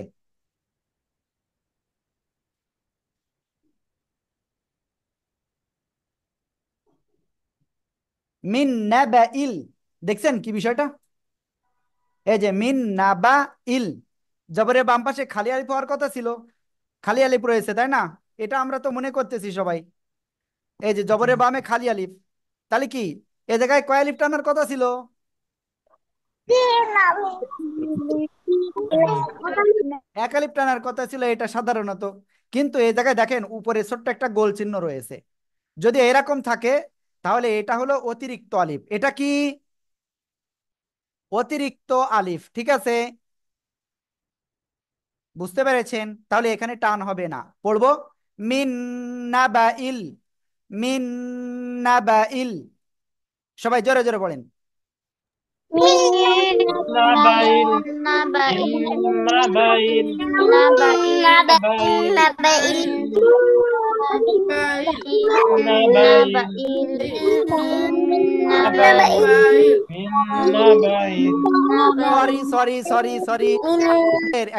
S1: মিন নাবা ইল, দেখছেন কি বিষয়টা? এই যে মিন নাবা ইল, জবরের বাম পাশে খালি আলিফ হওয়ার কথা ছিল, খালি আলিফ রয়েছে তাই না? এটা আমরা তো মনে করতেছি সবাই। এই যে জবরের বামে খালি আলিফ, তাহলে কি এ জায়গায় কয় আলিফ টানার কথা ছিল? এক আলিফ টানার কথা ছিল এটা সাধারণত, কিন্তু এই জায়গায় দেখেন উপরে ছোট্ট একটা গোল চিহ্ন রয়েছে। যদি এরকম থাকে তাহলে এটা হলো অতিরিক্ত আলিফ। এটা কি? অতিরিক্ত আলিফ। ঠিক আছে, বুঝতে পেরেছেন? তাহলে এখানে টান হবে না, পড়বো মিন নাবাইল, মিন নাবাইল। সবাই জোরে জোরে বলেন।
S3: নাবাইল নাবাইল নাবাইল নাবাইল নাবাইল নাবাইল।
S1: সরি সরি সরি সরি,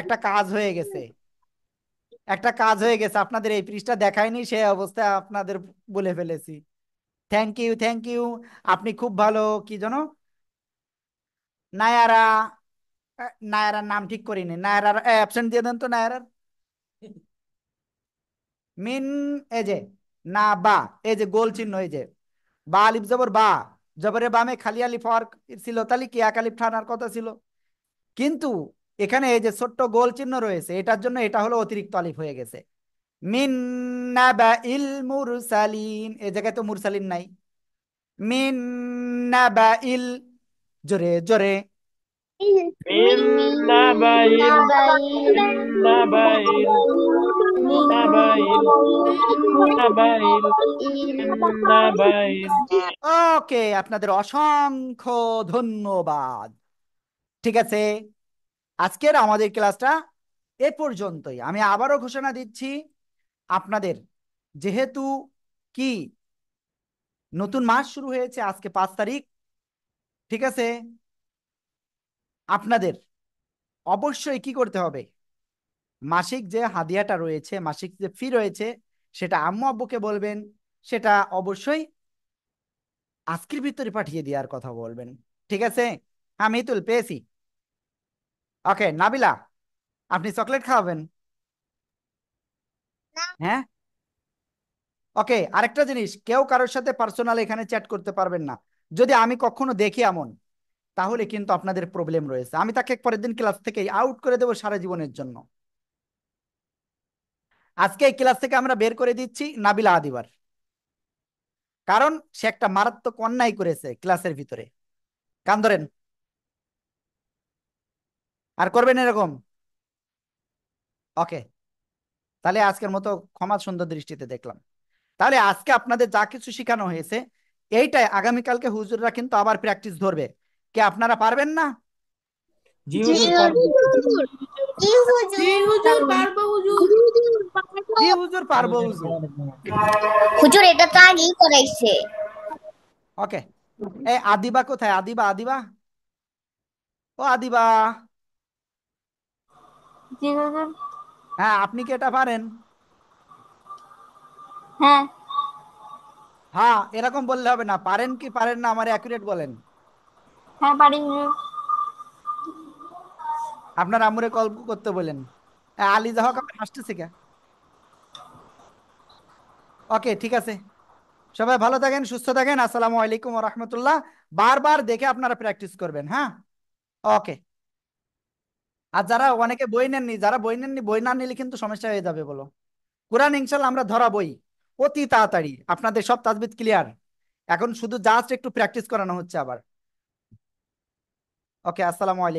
S1: একটা কাজ হয়ে গেছে, একটা কাজ হয়ে গেছে, আপনাদের এই পৃষ্ঠা দেখায়নি সেই অবস্থায় আপনাদের বলে ফেলেছি। থ্যাংক ইউ থ্যাংক ইউ, আপনি খুব ভালো। কি জানো, নায়ারা, নায়ারার নাম ঠিক করিনি, নায়ারার অ্যাবসেন্ট দিয়ে দেন তো নায়ারার। মিন, এই যে না বা, এই যে গোল চিহ্ন, এই যে বা আলিফ জবর বা, জবরের বামে খালি আলিফ হওয়ার ছিল, তাহলে কি এক আলিফ টানার কথা ছিল, কিন্তু এখানে এই যে ছোট্ট গোল চিহ্ন রয়েছে এটার জন্য এটা হলো অতিরিক্ত আলিফ হয়ে গেছে। মিন নাবাইল মুরসালিন, এই জায়গায় তো মুরসালিন নাই। মিন নাবাইল, জোরে জোরে।
S3: মিন নাবাইল নাবাইল নাবাইল নাবাইল নাবাইল।
S1: ওকে, আপনাদের অসংখ্য ধন্যবাদ। ঠিক আছে, আজকের আমাদের ক্লাসটা এ পর্যন্তই। আমি আবারও ঘোষণা দিচ্ছি, আপনাদের যেহেতু কি নতুন মাস শুরু হয়েছে, আজকে 5 তারিখ, ঠিক আছে, আপনাদের অবশ্যই কি করতে হবে, মাসিক যে হাদিয়াটা রয়েছে, মাসিক যে ফি রয়েছে, সেটা আম্মু আব্বুকে বলবেন, সেটা অবশ্যই আজকের ভিতরে পাঠিয়ে দেওয়ার কথা বলবেন। ঠিক আছে, আমি তুল পেয়েছি। ওকে নাবিলা, আপনি চকলেট খাওয়াবেন? হ্যাঁ, ওকে। আরেকটা জিনিস, কেউ কারোর সাথে পার্সোনাল এখানে চ্যাট করতে পারবেন না। যদি আমি কখনো দেখি এমন, তাহলে কিন্তু আপনাদের প্রবলেম রয়েছে, আমি তাকে পরের দিন ক্লাস থেকে আউট করে দেবো সারা জীবনের জন্য। আজকে এই ক্লাস থেকে আমরা বের করে দিচ্ছি নাবিলা আদিবার, কারণ সে একটা মারাত্মক অন্যায় করেছে ক্লাসের ভিতরে। কান ধরেন, আর করবেন এরকম? ওকে, তাহলে আজকের মতো ক্ষমা সুন্দর দৃষ্টিতে দেখলাম। তাহলে আজকে আপনাদের যা কিছু শেখানো হয়েছে, এইটাই আগামীকালকে হুজুররা কিন্তু আবার প্র্যাকটিস ধরবে। কে আপনারা পারবেন না?
S3: জি
S2: জি
S3: হুজুর পারবো।
S2: হুজুর, জি হুজুর, পারবো হুজুর।
S1: জি হুজুর পারবো হুজুর।
S2: হুজুর এটা তো আগেই করাইছে।
S1: ওকে, এই আদিবা কোথায়? আদিবা, আদিবা, ও আদিবা।
S2: জি হুজুর।
S1: হ্যাঁ, আপনি কি এটা পারেন?
S2: হ্যাঁ।
S1: হ্যাঁ, এরকম বললে হবে না, পারেন কি পারেন না আমার অ্যাকুরেট বলেন।
S2: হ্যাঁ পারি হুজুর।
S1: আপনার আম্মুরে কল করতে বলেন। আলী যাহক আমার হাসতেছে কে? ওকে, ঠিক আছে, সবাই ভালো থাকেন, সুস্থ থাকেন। আসসালামু আলাইকুম ওয়া রাহমাতুল্লাহ। বারবার দেখে আপনারা প্র্যাকটিস করবেন, হ্যাঁ? ওকে। আর যারা অনেকে বই নেননি, যারা বই নেননি, বই না নিলে কিন্তু সমস্যা হয়ে যাবে বলো। কোরআন ইনশাল্লাহ আমরা ধরা বই অতি তাড়াতাড়ি, আপনাদের সব তাজবিদ ক্লিয়ার, এখন শুধু জাস্ট একটু প্র্যাকটিস করানো হচ্ছে আবার। ওকে, আসসালামু আলাইকুম।